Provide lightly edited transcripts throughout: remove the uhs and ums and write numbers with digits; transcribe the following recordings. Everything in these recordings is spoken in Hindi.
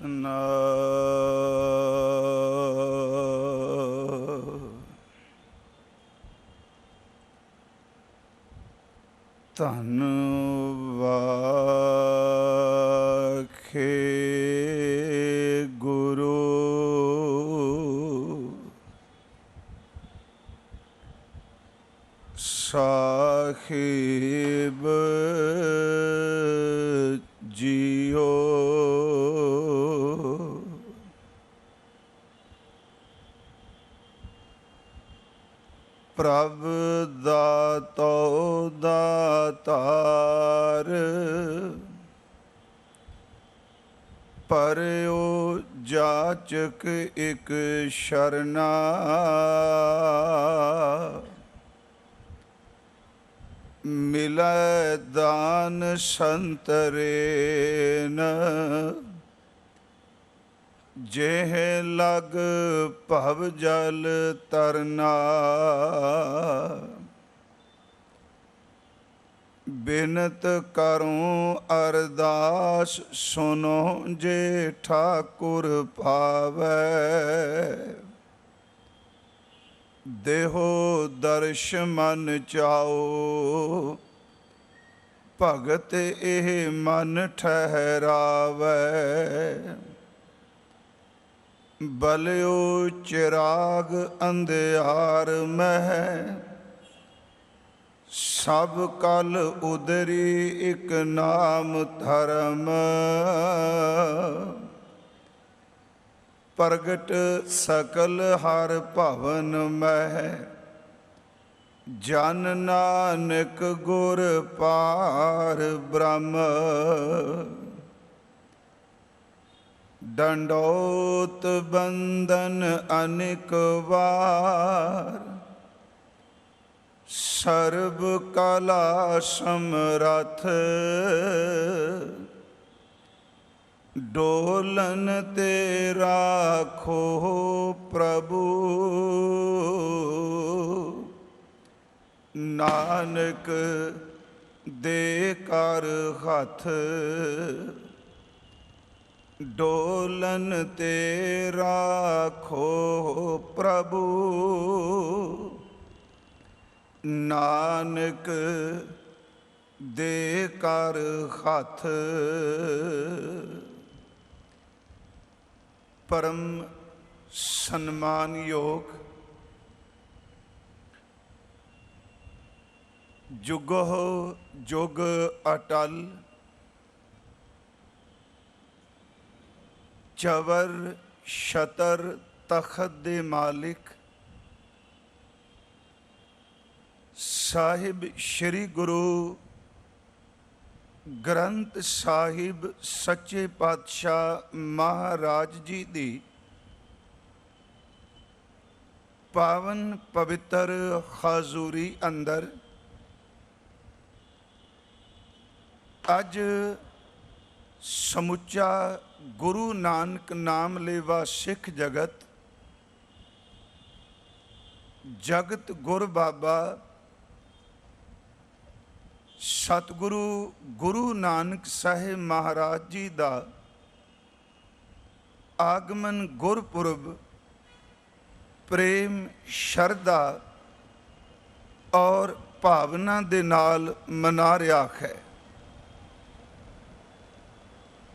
ਸਤਿਨਾਮ। ਧੰਨ ਵਾਖੇ ਗੁਰੂ ਸਾਹਿਬ ਜੀਓ। ਪ੍ਰਭ ਦਾਤੋ ਦਾਤਾਰ, ਪਰਿਓ ਜਾਚਕ ਇਕ ਸ਼ਰਨਾ। ਮਿਲੈ ਦਾਨ ਸੰਤਰੇਨ, ਜਿਹ ਲਗ ਭਵ ਜਲ ਤਰਨਾ। ਬਿਨਤ ਕਰੂੰ ਅਰਦਾਸ ਸੁਨੋ, ਜੇ ਠਾਕੁਰ ਭਾਵੈ। ਦੇਹੋ ਦਰਸ਼ ਮਨ ਚਾਓ, ਭਗਤ ਇਹ ਮਨ ਠਹਿਰਾਵੈ। ਬਲਿਓ ਚਿਰਾਗ ਅੰਧਿਆਰ ਮਹਿ, ਸਭ ਕਲ ਉਦਰੀ ਇਕ ਨਾਮ ਧਰਮ। ਪ੍ਰਗਟ ਸਕਲ ਹਰ ਭਵਨ ਮਹਿ, ਜਨ ਨਾਨਕ ਗੁਰ ਪਾਰ ਬ੍ਰਹਮ। ਡੰਡੋਤ ਬੰਦਨ ਅਨੇਕ ਵਾਰ, ਸਰਬ ਕਲਾ ਸਮਰਥ। ਡੋਲਨ ਤੇ ਰਾਖੋ ਪ੍ਰਭੂ, ਨਾਨਕ ਦੇ ਕਰ ਹੱਥ। ਡੋਲਨ ਤੇ ਰਾਖੋ ਪ੍ਰਭੂ, ਨਾਨਕ ਦੇ ਕਰ ਹੱਥ। ਪਰਮ ਸਨਮਾਨਯੋਗ ਜੁਗੋ ਜੁਗ ਅਟਲ, ਚਵਰ ਛਤਰ ਤਖਤ ਦੇ ਮਾਲਿਕ ਸਾਹਿਬ ਸ਼੍ਰੀ ਗੁਰੂ ਗ੍ਰੰਥ ਸਾਹਿਬ ਸੱਚੇ ਪਾਤਸ਼ਾਹ ਮਹਾਰਾਜ ਜੀ ਦੀ ਪਾਵਨ ਪਵਿੱਤਰ ਹਾਜ਼ੂਰੀ ਅੰਦਰ ਅੱਜ ਸਮੁੱਚਾ ਗੁਰੂ ਨਾਨਕ ਨਾਮ ਲੇਵਾ ਸਿੱਖ ਜਗਤ, ਜਗਤ ਗੁਰ ਬਾਬਾ ਸਤਿਗੁਰੂ ਗੁਰੂ ਨਾਨਕ ਸਾਹਿਬ ਮਹਾਰਾਜ ਜੀ ਦਾ ਆਗਮਨ ਗੁਰਪੁਰਬ ਪ੍ਰੇਮ ਸ਼ਰਧਾ ਔਰ ਭਾਵਨਾ ਦੇ ਨਾਲ ਮਨਾ ਰਿਹਾ ਹੈ।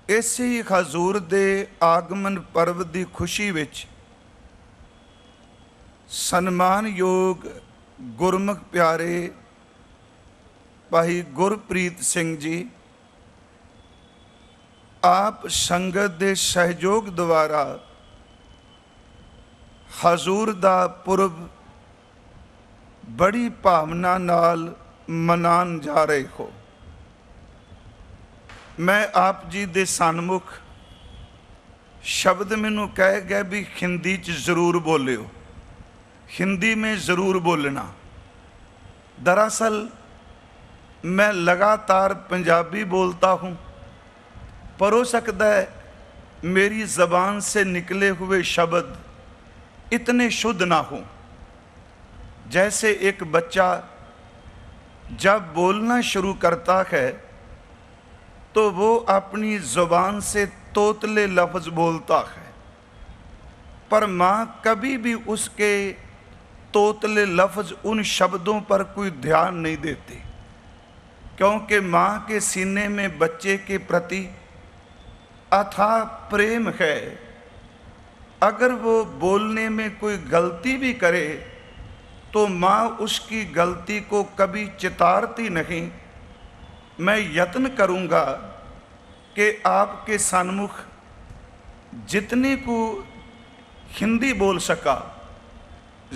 ਇਸੇ ਹਜ਼ੂਰ ਦੇ ਆਗਮਨ ਪਰਵ ਦੀ ਖੁਸ਼ੀ ਵਿੱਚ ਸਨਮਾਨਯੋਗ ਗੁਰਮੁਖ ਪਿਆਰੇ ਭਾਈ ਗੁਰਪ੍ਰੀਤ ਸਿੰਘ ਜੀ ਆਪ ਸੰਗਤ ਦੇ ਸਹਿਯੋਗ ਦੁਆਰਾ ਹਜ਼ੂਰ ਦਾ ਪੁਰਬ ਬੜੀ ਭਾਵਨਾ ਨਾਲ ਮਨਾਉਣ ਜਾ ਰਹੇ ਹੋ। मैं आप जी दे सन्मुख शब्द मैनू कह गए भी हिंदी च ज़रूर बोलियो, हिंदी में ज़रूर बोलना। दरअसल मैं लगातार पंजाबी बोलता हूँ, पर हो सकता है मेरी ज़बान से निकले हुए शब्द इतने शुद्ध ना हों। जैसे एक बच्चा जब बोलना शुरू करता है तो वो अपनी ज़ुबान से तोतले लफ्ज़ बोलता है, पर माँ कभी भी उसके तोतले लफ्ज़ उन शब्दों पर कोई ध्यान नहीं देती, क्योंकि माँ के सीने में बच्चे के प्रति अथाह प्रेम है। अगर वो बोलने में कोई गलती भी करे तो माँ उसकी गलती को कभी चितारती नहीं। मैं यत्न करूँगा कि आपके सन्मुख जितनी को हिंदी बोल सका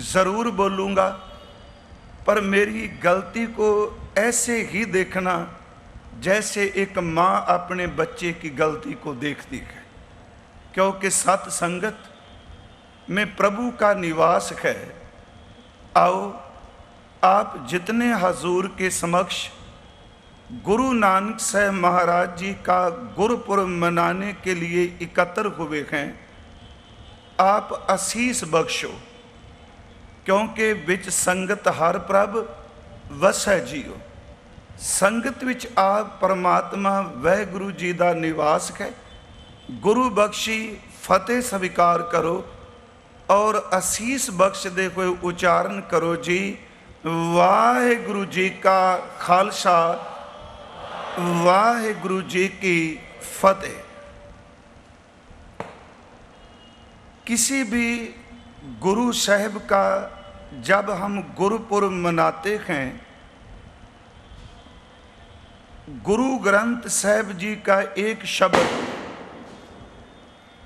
ज़रूर बोलूँगा, पर मेरी गलती को ऐसे ही देखना जैसे एक माँ अपने बच्चे की गलती को देखती है, क्योंकि सत्संगत में प्रभु का निवास है। आओ आप जितने हजूर के समक्ष गुरु नानक साहब महाराज जी का गुरुपुरब मनाने के लिए एकत्र हुए हैं, आप आशीष बख्शो, क्योंकि विच संगत हर प्रभ वसै जियो। संगत विच आप परमात्मा वह गुरु जी का निवास है। गुरु बख्शी फतेह स्वीकार करो और आशीष बख्श दे हुए उच्चारण करो जी, वाहिगुरु जी का खालसा, वाहिगुरु जी की फतेह। किसी भी गुरु साहब का जब हम गुरुपुरब मनाते हैं, गुरु ग्रंथ साहब जी का एक शब्द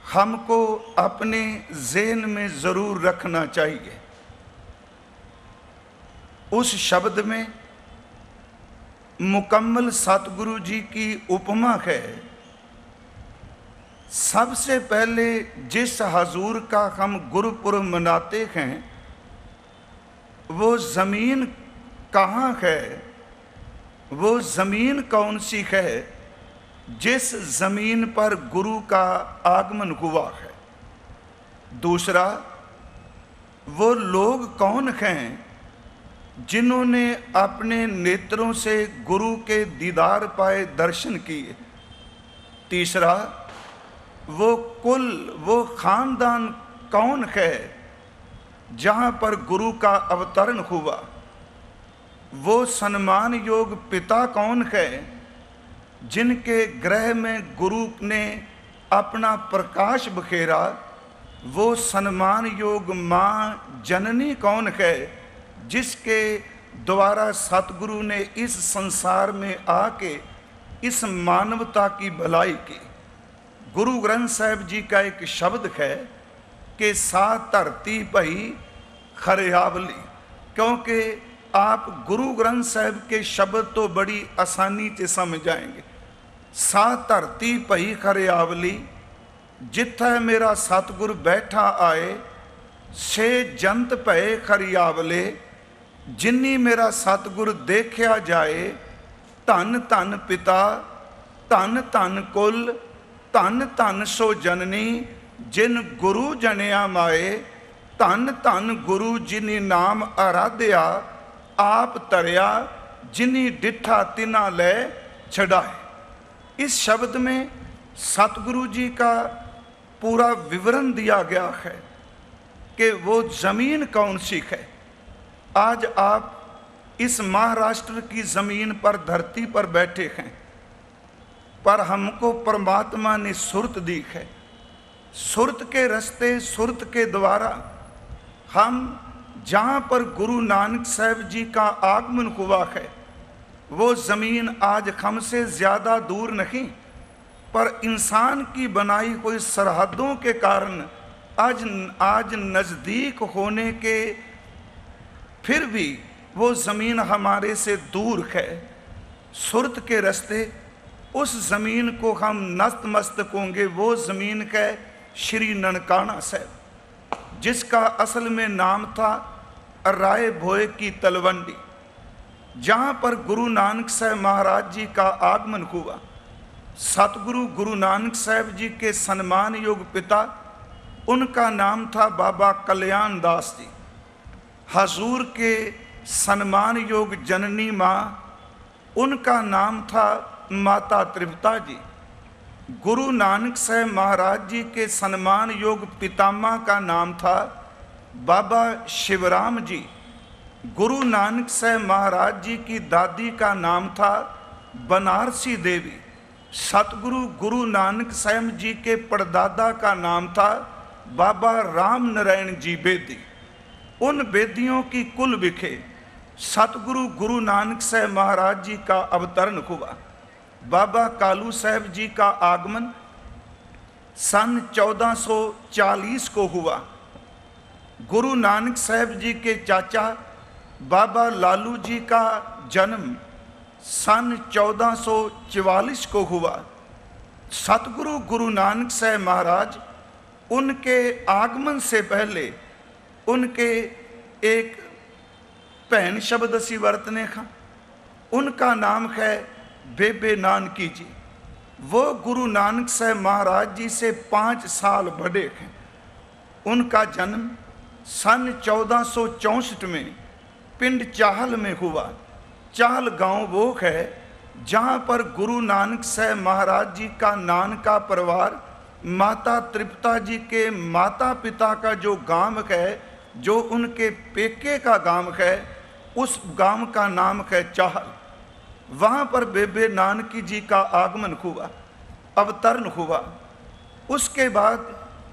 हमको अपने ज़हन में ज़रूर रखना चाहिए। उस शब्द में मुकम्मल सतगुरु जी की उपमा है। सबसे पहले जिस हजूर का हम गुरुपुरब मनाते हैं, वो ज़मीन कहाँ है, वो ज़मीन कौन सी है जिस ज़मीन पर गुरु का आगमन हुआ है। दूसरा, वो लोग कौन हैं जिन्होंने अपने नेत्रों से गुरु के दीदार पाए, दर्शन किए। तीसरा, वो कुल, वो ख़ानदान कौन है जहाँ पर गुरु का अवतरण हुआ। वो सम्मान योग पिता कौन है जिनके गृह में गुरु ने अपना प्रकाश बखेरा। वो सम्मान योग माँ जननी कौन है जिसके द्वारा सतगुरु ने इस संसार में आके इस मानवता की भलाई की। गुरु ग्रंथ साहब जी का एक शब्द है कि सा धरती भई खरियावली, क्योंकि आप गुरु ग्रंथ साहब के शब्द तो बड़ी आसानी से समझ जाएंगे। सा धरती भई खरियावली, जिथे मेरा सतगुर बैठा आए, से जंत भय खरियावले, जिन्नी मेरा सतगुर देखा जाए। धन धन पिता, धन धन कुल, धन धन सो जननी, जिन गुरु जनिया माए। धन धन गुरु जिनी नाम आराध्या, आप तरिया, जिनी डिठा तिना ले छड़ाए। इस शब्द में सतगुरु जी का पूरा विवरण दिया गया है कि वो ज़मीन कौन सी है। आज आप इस महाराष्ट्र की ज़मीन पर, धरती पर बैठे हैं, पर हमको परमात्मा ने सुरत दी है। सुरत के रास्ते, सुरत के द्वारा हम जहाँ पर गुरु नानक साहब जी का आगमन हुआ है, वो ज़मीन आज हमसे ज़्यादा दूर नहीं, पर इंसान की बनाई हुई सरहदों के कारण आज नज़दीक होने के फिर भी वो ज़मीन हमारे से दूर है। सुरत के रास्ते उस ज़मीन को हम नतमस्तक होंगे। वो ज़मीन है श्री ननकाना साहब, जिसका असल में नाम था राय भोए की तलवंडी, जहाँ पर गुरु नानक साहब महाराज जी का आगमन हुआ। सतगुरु गुरु नानक साहब जी के सम्मान योग पिता, उनका नाम था बाबा कल्याण दास जी। हजूर के सम्मान योग जननी माँ, उनका नाम था माता त्रिपता जी। गुरु नानक साहब महाराज जी के सम्मान योग पितामह का नाम था बाबा शिवराम जी। गुरु नानक साहब महाराज जी की दादी का नाम था बनारसी देवी। सतगुरु गुरु नानक साहब जी के परदादा का नाम था बाबा राम नारायण जी बेदी। उन बेदियों की कुल विखे सतगुरु गुरु नानक साहब महाराज जी का अवतरण हुआ। बाबा कालू साहब जी का आगमन सन 1440 को हुआ। गुरु नानक साहब जी के चाचा बाबा लालू जी का जन्म सन 1444 को हुआ। सतगुरु गुरु नानक साहब महाराज उनके आगमन से पहले उनके एक भैन शब्द असी वरतने का, उनका नाम है बेबे नानकी जी। वो गुरु नानक साहब महाराज जी से 5 साल बड़े हैं। उनका जन्म सन 1464 में पिंड चाहल में हुआ। चाहल गांव वो है जहां पर गुरु नानक साहब महाराज जी का नानका परिवार माता तृप्ता जी के माता पिता का जो गांव है, जो उनके पेके का गांव है, उस गांव का नाम है चाहल। वहाँ पर बेबे नानकी जी का आगमन हुआ, अवतरण हुआ। उसके बाद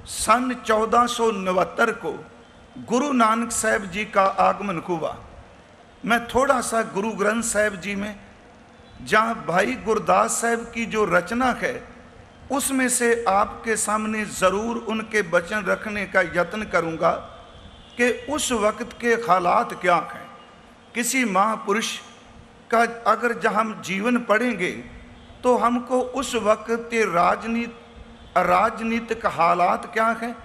सन 1469 को गुरु नानक साहब जी का आगमन हुआ। मैं थोड़ा सा गुरु ग्रंथ साहब जी में जहाँ भाई गुरदास साहब की जो रचना है उसमें से आपके सामने ज़रूर उनके वचन रखने का यत्न करूँगा कि उस वक्त के हालात क्या हैं। किसी महापुरुष का अगर जहाँ हम जीवन पढ़ेंगे तो हमको उस वक्त के राजनीतिक हालात क्या है,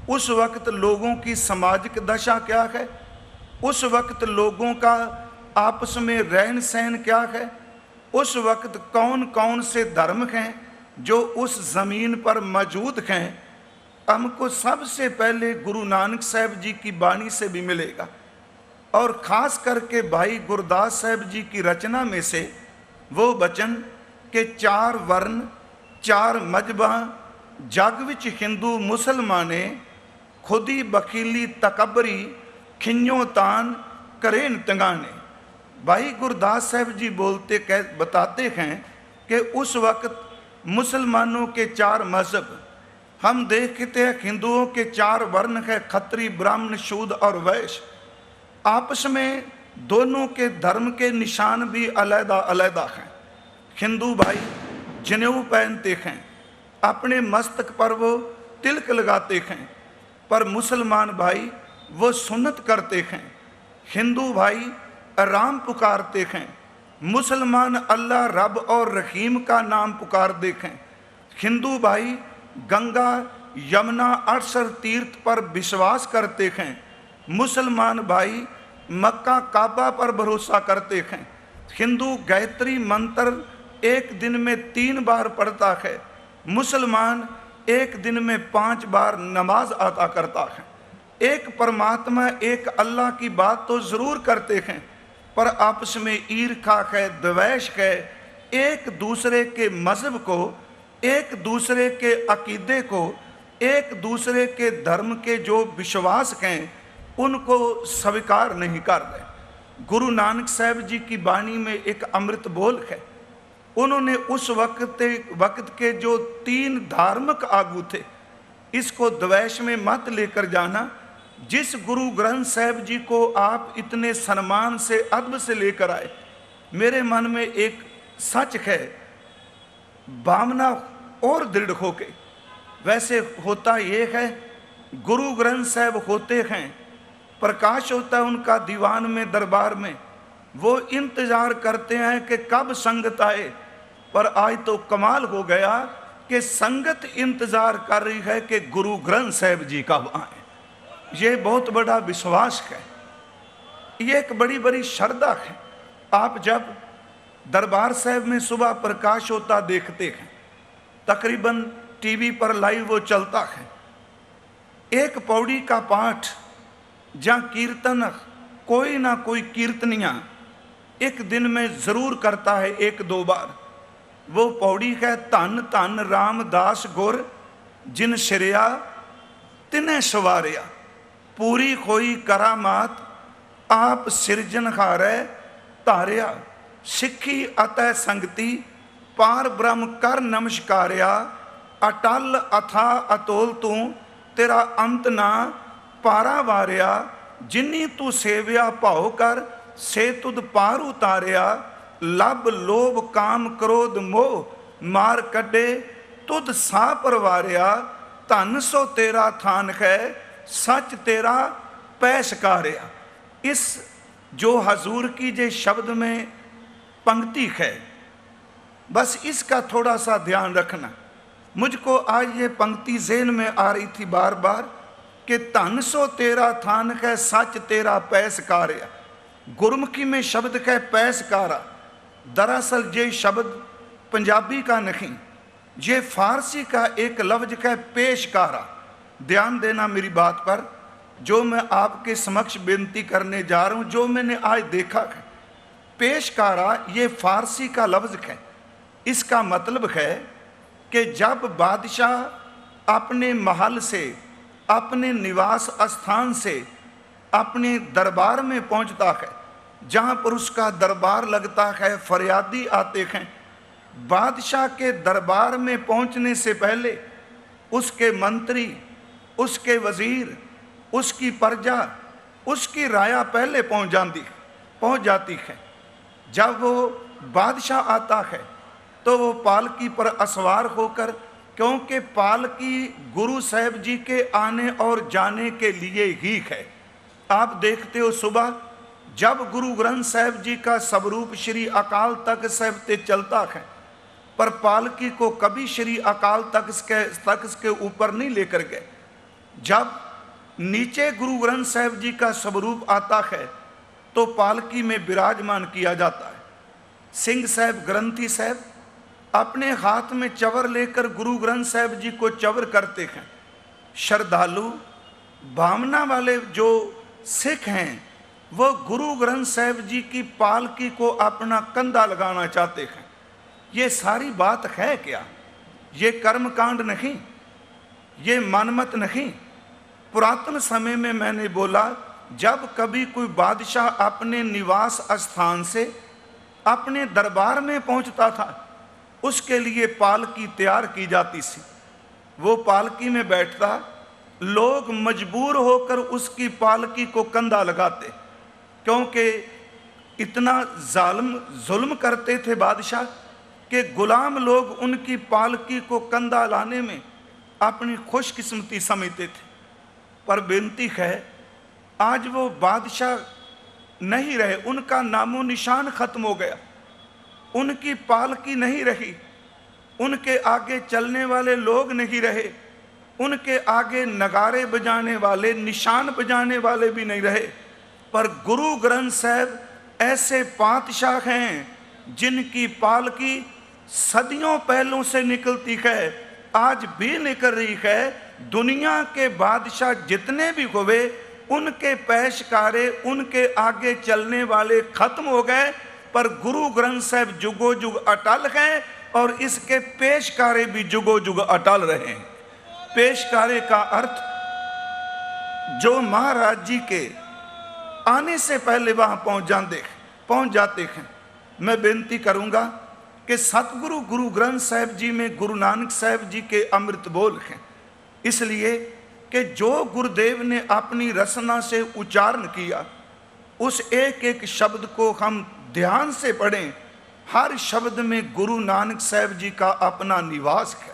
उस वक्त लोगों की सामाजिक दशा क्या है, उस वक्त लोगों का आपस में रहन सहन क्या है, उस वक्त कौन कौन से धर्म हैं जो उस ज़मीन पर मौजूद हैं, हमको सबसे पहले गुरु नानक साहब जी की वाणी से भी मिलेगा। और ख़ास करके भाई गुरदास साहब जी की रचना में से वो वचन के 4 वर्ण 4 मजहबा जग विच हिंदू मुसलमाने खुदी बखीली तकबरी खिंजो तान करेन तंगाने। भाई गुरदास साहब जी बताते हैं कि उस वक्त मुसलमानों के 4 मजहब हम देखते हैं। हिंदुओं के 4 वर्ण है, खत्री ब्राह्मण शूद्र और वैश्य। आपस में दोनों के धर्म के निशान भी अलग अलग हैं। हिंदू भाई जनेऊ पहनते हैं, अपने मस्तक पर वो तिलक लगाते हैं, पर मुसलमान भाई वो सुन्नत करते हैं। हिंदू भाई राम पुकारते हैं, मुसलमान अल्लाह रब और रहीम का नाम पुकारते हैं। हिंदू भाई गंगा यमुना अरसर तीर्थ पर विश्वास करते हैं, मुसलमान भाई मक्का काबा पर भरोसा करते हैं। हिंदू गायत्री मंत्र एक दिन में 3 बार पढ़ता है, मुसलमान एक दिन में 5 बार नमाज अदा करता है। एक परमात्मा एक अल्लाह की बात तो ज़रूर करते हैं, पर आपस में ईर्खा है, द्वेष है, एक दूसरे के मज़हब को, एक दूसरे के अकीदे को, एक दूसरे के धर्म के जो विश्वास हैं उनको स्वीकार नहीं कर रहे। गुरु नानक साहब जी की वाणी में एक अमृत बोल है। उन्होंने उस वक्त के जो 3 धार्मिक आगू थे, इसको द्वेष में मत लेकर जाना। जिस गुरु ग्रंथ साहब जी को आप इतने सम्मान से अदब से लेकर आए, मेरे मन में एक सच है, भावना और दृढ़ होके। वैसे होता ये है, गुरु ग्रंथ साहब होते हैं, प्रकाश होता है उनका दीवान में, दरबार में, वो इंतज़ार करते हैं कि कब संगत आए। पर आज तो कमाल हो गया कि संगत इंतज़ार कर रही है कि गुरु ग्रंथ साहब जी कब आए। ये बहुत बड़ा विश्वास है, ये एक बड़ी बड़ी श्रद्धा है। आप जब दरबार साहब में सुबह प्रकाश होता देखते हैं, तकरीबन टीवी पर लाइव वो चलता है, एक पौड़ी का पाठ जहाँ कीर्तन कोई ना कोई कीर्तनिया एक दिन में ज़रूर करता है 1-2 बार। वो पौड़ी है, धन धन रामदास गुर जिन सिरिया तिने सवारिया। पूरी होई करामात आप सिरजनहारै धारिया। सिखी अतै संगति पार ब्रह्म कर नमस्कारिया। अटल अथा अतोल तू तेरा अंत ना पारा वारिया। जिन्नी तू सेविया भाव कर से तुद पार उतारिया। लब लोभ काम क्रोध मोह मार कड्डे तुद सा परवारिया। धन सो तेरा थान है सच तेरा पैसकारिया। इस जो हजूर की जे शब्द में पंक्ति है, बस इसका थोड़ा सा ध्यान रखना। मुझको आज ये पंक्ति ज़हन में आ रही थी बार बार कि धन सो तेरा थान है सच तेरा पैसकारिया। गुरमुखी में शब्द है पैसकारा। दरअसल ये शब्द पंजाबी का नहीं, ये फारसी का एक लफ्ज है पेशकारा। ध्यान देना मेरी बात पर, जो मैं आपके समक्ष बेनती करने जा रहा हूँ, जो मैंने आज देखा है। पेशकारा ये फारसी का लफ्ज है। इसका मतलब है कि जब बादशाह अपने महल से, अपने निवास स्थान से अपने दरबार में पहुंचता है, जहां पर उसका दरबार लगता है, फरियादी आते हैं। बादशाह के दरबार में पहुंचने से पहले उसके मंत्री, उसके वजीर, उसकी प्रजा, उसकी राया पहले पहुंच जाती है। जब वो बादशाह आता है तो वो पालकी पर असवार होकर, क्योंकि पालकी गुरु साहब जी के आने और जाने के लिए ही है। आप देखते हो सुबह जब गुरु ग्रंथ साहब जी का स्वरूप श्री अकाल तख्त साहब ते चलता है, पर पालकी को कभी श्री अकाल तख्त के ऊपर नहीं लेकर गए। जब नीचे गुरु ग्रंथ साहब जी का स्वरूप आता है तो पालकी में विराजमान किया जाता है। सिंह साहब, ग्रंथी साहब अपने हाथ में चवर लेकर गुरु ग्रंथ साहब जी को चवर करते हैं। श्रद्धालु भावना वाले जो सिख हैं वो गुरु ग्रंथ साहब जी की पालकी को अपना कंधा लगाना चाहते हैं। ये सारी बात है क्या? ये कर्मकांड नहीं, ये मनमत नहीं। पुरातन समय में मैंने बोला, जब कभी कोई बादशाह अपने निवास स्थान से अपने दरबार में पहुंचता था, उसके लिए पालकी तैयार की जाती थी। वो पालकी में बैठता, लोग मजबूर होकर उसकी पालकी को कंधा लगाते, क्योंकि इतना जुल्म करते थे बादशाह कि गुलाम लोग उनकी पालकी को कंधा लाने में अपनी खुशकिस्मती समझते थे। पर बेनती है, आज वो बादशाह नहीं रहे, उनका नामो निशान खत्म हो गया, उनकी पालकी नहीं रही, उनके आगे चलने वाले लोग नहीं रहे, उनके आगे नगारे बजाने वाले, निशान बजाने वाले भी नहीं रहे। पर गुरु ग्रंथ साहब ऐसे पातशाह हैं जिनकी पालकी सदियों पहलों से निकलती है, आज भी निकल रही है। दुनिया के बादशाह जितने भी हुए, उनके पेशकारे, उनके आगे चलने वाले खत्म हो गए, पर गुरु ग्रंथ साहब जुगो जुग अटल हैं और इसके पेशकारे भी जुगो जुग अटल रहे हैं। पेशकारे का अर्थ जो महाराज जी के आने से पहले वहां पहुंच जाते हैं। मैं बेनती करूंगा कि सतगुरु गुरु ग्रंथ साहब जी में गुरु नानक साहब जी के अमृत बोल हैं, इसलिए कि जो गुरुदेव ने अपनी रचना से उच्चारण किया, उस एक एक शब्द को हम ध्यान से पढ़ें। हर शब्द में गुरु नानक साहब जी का अपना निवास है।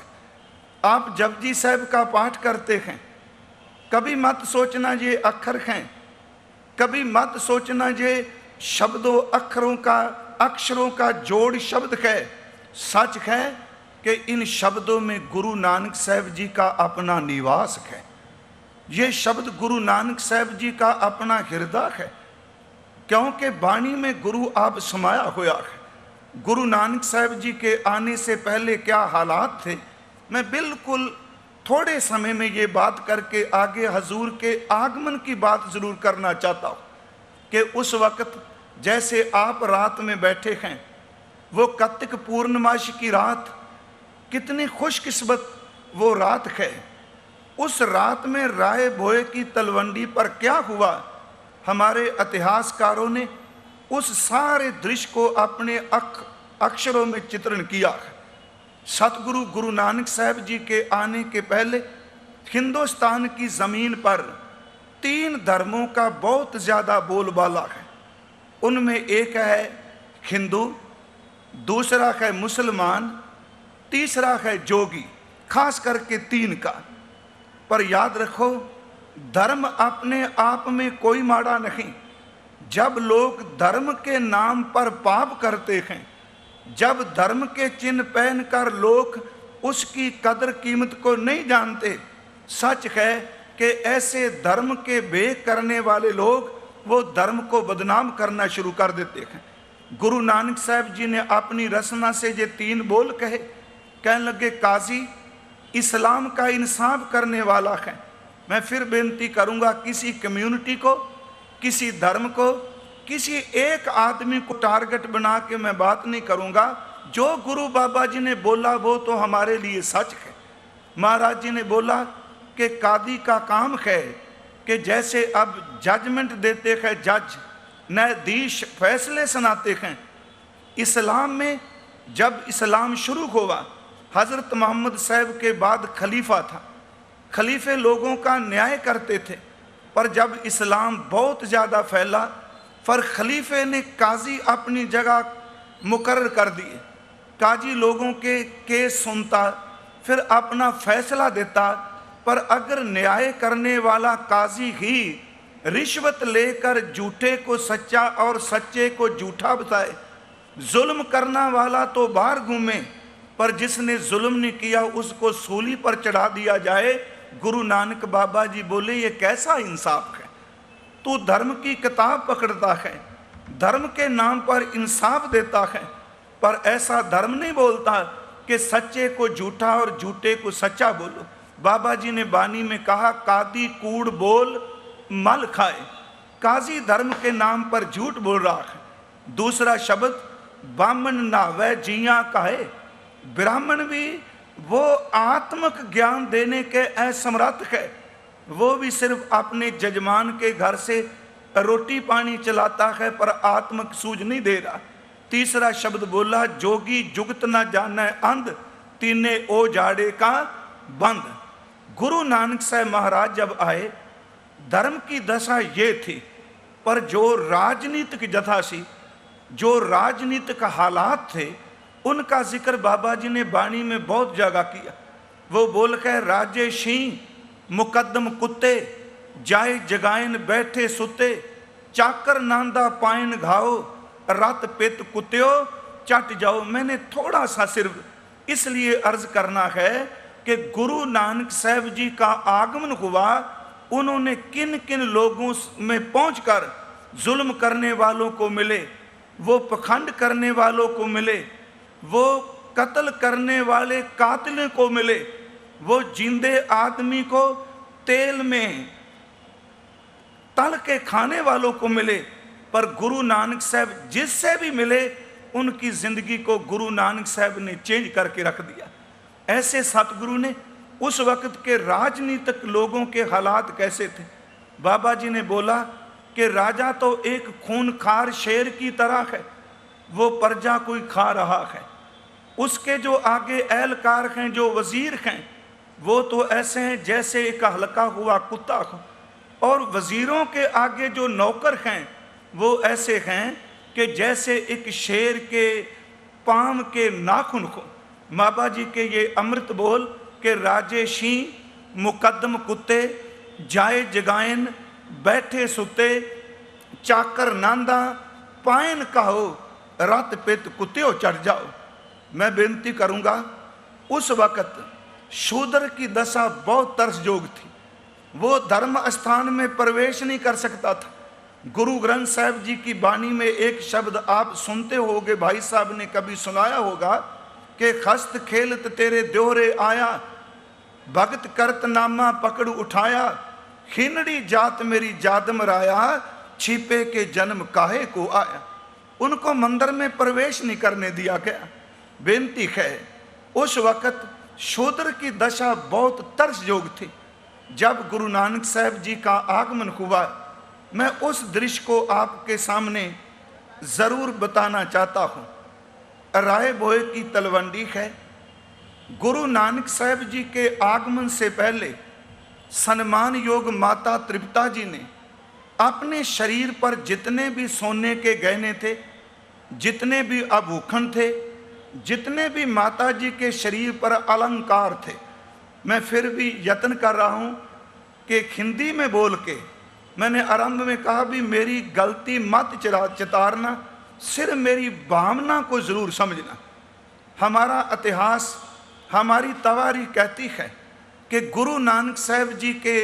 आप जपजी साहब का पाठ करते हैं, कभी मत सोचना ये अक्षर हैं, कभी मत सोचना ये शब्दों अक्षरों का जोड़ शब्द है। सच है कि इन शब्दों में गुरु नानक साहब जी का अपना निवास है। ये शब्द गुरु नानक साहब जी का अपना हृदय है, क्योंकि वाणी में गुरु आप समाया हुआ है। गुरु नानक साहब जी के आने से पहले क्या हालात थे, मैं बिल्कुल थोड़े समय में ये बात करके आगे हजूर के आगमन की बात ज़रूर करना चाहता हूँ कि उस वक़्त जैसे आप रात में बैठे हैं, वो कार्तिक पूर्णमासी की रात कितनी खुशकिस्मत वो रात है। उस रात में राय भोए की तलवंडी पर क्या हुआ, हमारे इतिहासकारों ने उस सारे दृश्य को अपने अक्षरों में चित्रण किया है। सतगुरु गुरु नानक साहब जी के आने के पहले हिंदुस्तान की ज़मीन पर 3 धर्मों का बहुत ज़्यादा बोलबाला है। उनमें एक है हिंदू, दूसरा है मुसलमान, तीसरा है जोगी, खास करके 3 का। पर याद रखो, धर्म अपने आप में कोई माड़ा नहीं। जब लोग धर्म के नाम पर पाप करते हैं, जब धर्म के चिन्ह पहनकर लोग उसकी कदर कीमत को नहीं जानते, सच है कि ऐसे धर्म के भेद करने वाले लोग वो धर्म को बदनाम करना शुरू कर देते हैं। गुरु नानक साहब जी ने अपनी रचना से ये 3 बोल कहे। कहने लगे, काजी इस्लाम का इंसाफ करने वाला है। मैं फिर बेनती करूंगा, किसी कम्युनिटी को, किसी धर्म को, किसी एक आदमी को टारगेट बना के मैं बात नहीं करूंगा। जो गुरु बाबा जी ने बोला वो तो हमारे लिए सच है। महाराज जी ने बोला कि कादी का काम है कि जैसे अब जजमेंट देते हैं जज, न्यायाधीश फैसले सुनाते हैं। इस्लाम में जब इस्लाम शुरू हुआ, हज़रत मोहम्मद साहब के बाद खलीफा था। खलीफे लोगों का न्याय करते थे, पर जब इस्लाम बहुत ज़्यादा फैला, पर खलीफे ने काजी अपनी जगह मुकर्रर कर दिए। काजी लोगों के केस सुनता, फिर अपना फैसला देता। पर अगर न्याय करने वाला काजी ही रिश्वत लेकर झूठे को सच्चा और सच्चे को झूठा बताए, जुल्म करना वाला तो बाहर घूमे, पर जिसने जुल्म नहीं किया उसको सूली पर चढ़ा दिया जाए। गुरु नानक बाबा जी बोले, ये कैसा इंसाफ है? तू धर्म की किताब पकड़ता है, धर्म के नाम पर इंसाफ देता है, पर ऐसा धर्म नहीं बोलता कि सच्चे को झूठा और झूठे को सच्चा बोलो। बाबा जी ने बानी में कहा, कादी कूड़ बोल मल खाए। काजी धर्म के नाम पर झूठ बोल रहा है। दूसरा शब्द, ब्राह्मण नावे जिया कहे। ब्राह्मण भी वो आत्मक ज्ञान देने के असमर्थ है। वो भी सिर्फ अपने जजमान के घर से रोटी पानी चलाता है, पर आत्मक सूझ नहीं दे रहा। तीसरा शब्द बोला, जोगी जुगत न जाने अंध, तीने ओ जाड़े का बंद। गुरु नानक साहब महाराज जब आए, धर्म की दशा ये थी, पर जो राजनीतिक दशा थी, जो राजनीतिक हालात थे, उनका जिक्र बाबा जी ने बाणी में बहुत जगह किया। वो बोल कर, राजे शीं मुकद्दम कुत्ते, जाए जगायन बैठे सुते, चाकर नांदा पाइन घाओ, रात पित कुत्यो चट जाओ। मैंने थोड़ा सा सिर्फ इसलिए अर्ज करना है कि गुरु नानक साहब जी का आगमन हुआ, उन्होंने किन किन लोगों में पहुंचकर जुल्म करने वालों को मिले, वो पखंड करने वालों को मिले, वो कत्ल करने वाले कातिलों को मिले, वो जिंदे आदमी को तेल में तल के खाने वालों को मिले। पर गुरु नानक साहब जिससे भी मिले, उनकी जिंदगी को गुरु नानक साहब ने चेंज करके रख दिया। ऐसे सतगुरु ने उस वक्त के राजनीतिक लोगों के हालात कैसे थे। बाबा जी ने बोला कि राजा तो एक खूनखार शेर की तरह है, वो प्रजा कोई खा रहा है। उसके जो आगे एहलकार हैं, जो वजीर हैं, वो तो ऐसे हैं जैसे एक हल्का हुआ कुत्ता हो, और वजीरों के आगे जो नौकर हैं वो ऐसे हैं कि जैसे एक शेर के पाँव के नाखून हो। बाबा जी के ये अमृत बोल के राजे शीं मुकद्दम कुत्ते, जाए जगायन बैठे सुते, चाकर नांदा पायन कहो, रात पित कुत्ते चढ़ जाओ। मैं बेनती करूंगा, उस वक्त शूद्र की दशा बहुत तरसजोग थी। वो धर्म स्थान में प्रवेश नहीं कर सकता था। गुरु ग्रंथ साहिब जी की बानी में एक शब्द आप सुनते होगे, भाई साहब ने कभी सुनाया होगा कि खस्त खेलत तेरे द्योरे आया, भगत करत नामा पकड़ उठाया, खिनड़ी जात मेरी जादम राया, छिपे के जन्म काहे को आया। उनको मंदिर में प्रवेश नहीं करने दिया गया। बेनती है, उस वक़्त शूद्र की दशा बहुत तरसयोग थी। जब गुरु नानक साहब जी का आगमन हुआ, मैं उस दृश्य को आपके सामने ज़रूर बताना चाहता हूँ। राय भोए की तलवंडी है। गुरु नानक साहब जी के आगमन से पहले सम्मान योग माता तृप्ता जी ने अपने शरीर पर जितने भी सोने के गहने थे, जितने भी आभूषण थे, जितने भी माता जी के शरीर पर अलंकार थे, मैं फिर भी यत्न कर रहा हूँ कि हिंदी में बोल के, मैंने आरंभ में कहा भी मेरी गलती मत चितारना, सिर्फ मेरी भावना को ज़रूर समझना। हमारा इतिहास, हमारी तवारी कहती है कि गुरु नानक साहब जी के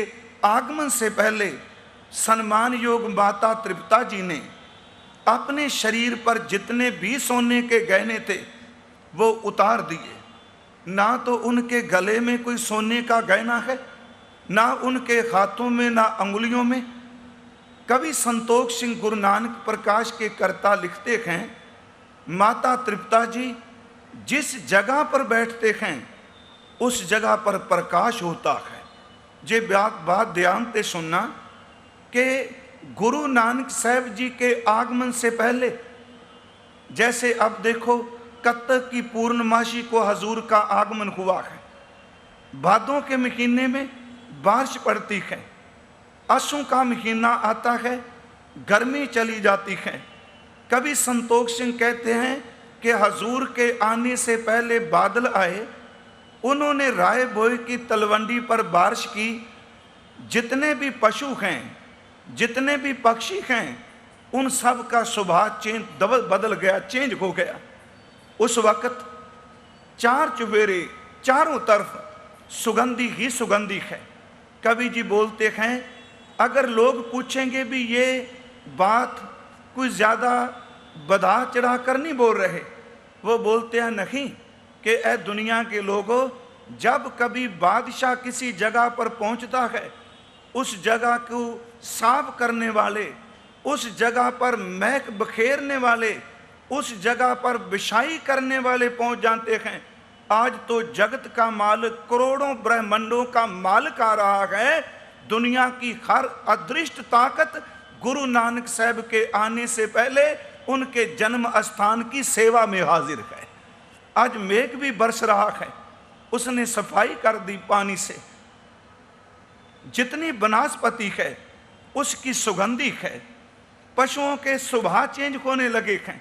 आगमन से पहले सम्मान योग माता तृप्ता जी ने अपने शरीर पर जितने भी सोने के गहने थे वो उतार दिए। ना तो उनके गले में कोई सोने का गहना है, ना उनके हाथों में, ना अंगुलियों में। कवि संतोष सिंह गुरु नानक प्रकाश के कर्ता लिखते हैं, माता तृप्ता जी जिस जगह पर बैठते हैं उस जगह पर प्रकाश होता है। ये बात ध्यान से सुनना कि गुरु नानक साहब जी के आगमन से पहले, जैसे अब देखो कत्तक की पूर्णमासी को हजूर का आगमन हुआ है, भादों के महीने में बारिश पड़ती है, असू का महीना आता है, गर्मी चली जाती है। कवि संतोष सिंह कहते हैं कि हजूर के आने से पहले बादल आए, उन्होंने राय भोए की तलवंडी पर बारिश की। जितने भी पशु हैं, जितने भी पक्षी हैं, उन सब का स्वभाव बदल गया, चेंज हो गया। उस वक़्त चार चुफेरे चारों तरफ सुगंधी ही सुगंधी है। कवि जी बोलते हैं, अगर लोग पूछेंगे भी ये बात कुछ ज़्यादा बधा चढ़ा कर नहीं बोल रहे, वो बोलते हैं नहीं कि ए दुनिया के लोगों, जब कभी बादशाह किसी जगह पर पहुंचता है, उस जगह को साफ करने वाले, उस जगह पर महक बखेरने वाले, उस जगह पर बिछाई करने वाले पहुंच जाते हैं। आज तो जगत का मालिक, करोड़ों ब्रह्मांडों का मालिक आ रहा है। दुनिया की हर अदृष्ट ताकत गुरु नानक साहब के आने से पहले उनके जन्म स्थान की सेवा में हाजिर है। आज मेघ भी बरस रहा है, उसने सफाई कर दी पानी से। जितनी वनस्पति है उसकी सुगंधी है। पशुओं के स्वभाव चेंज होने लगे हैं।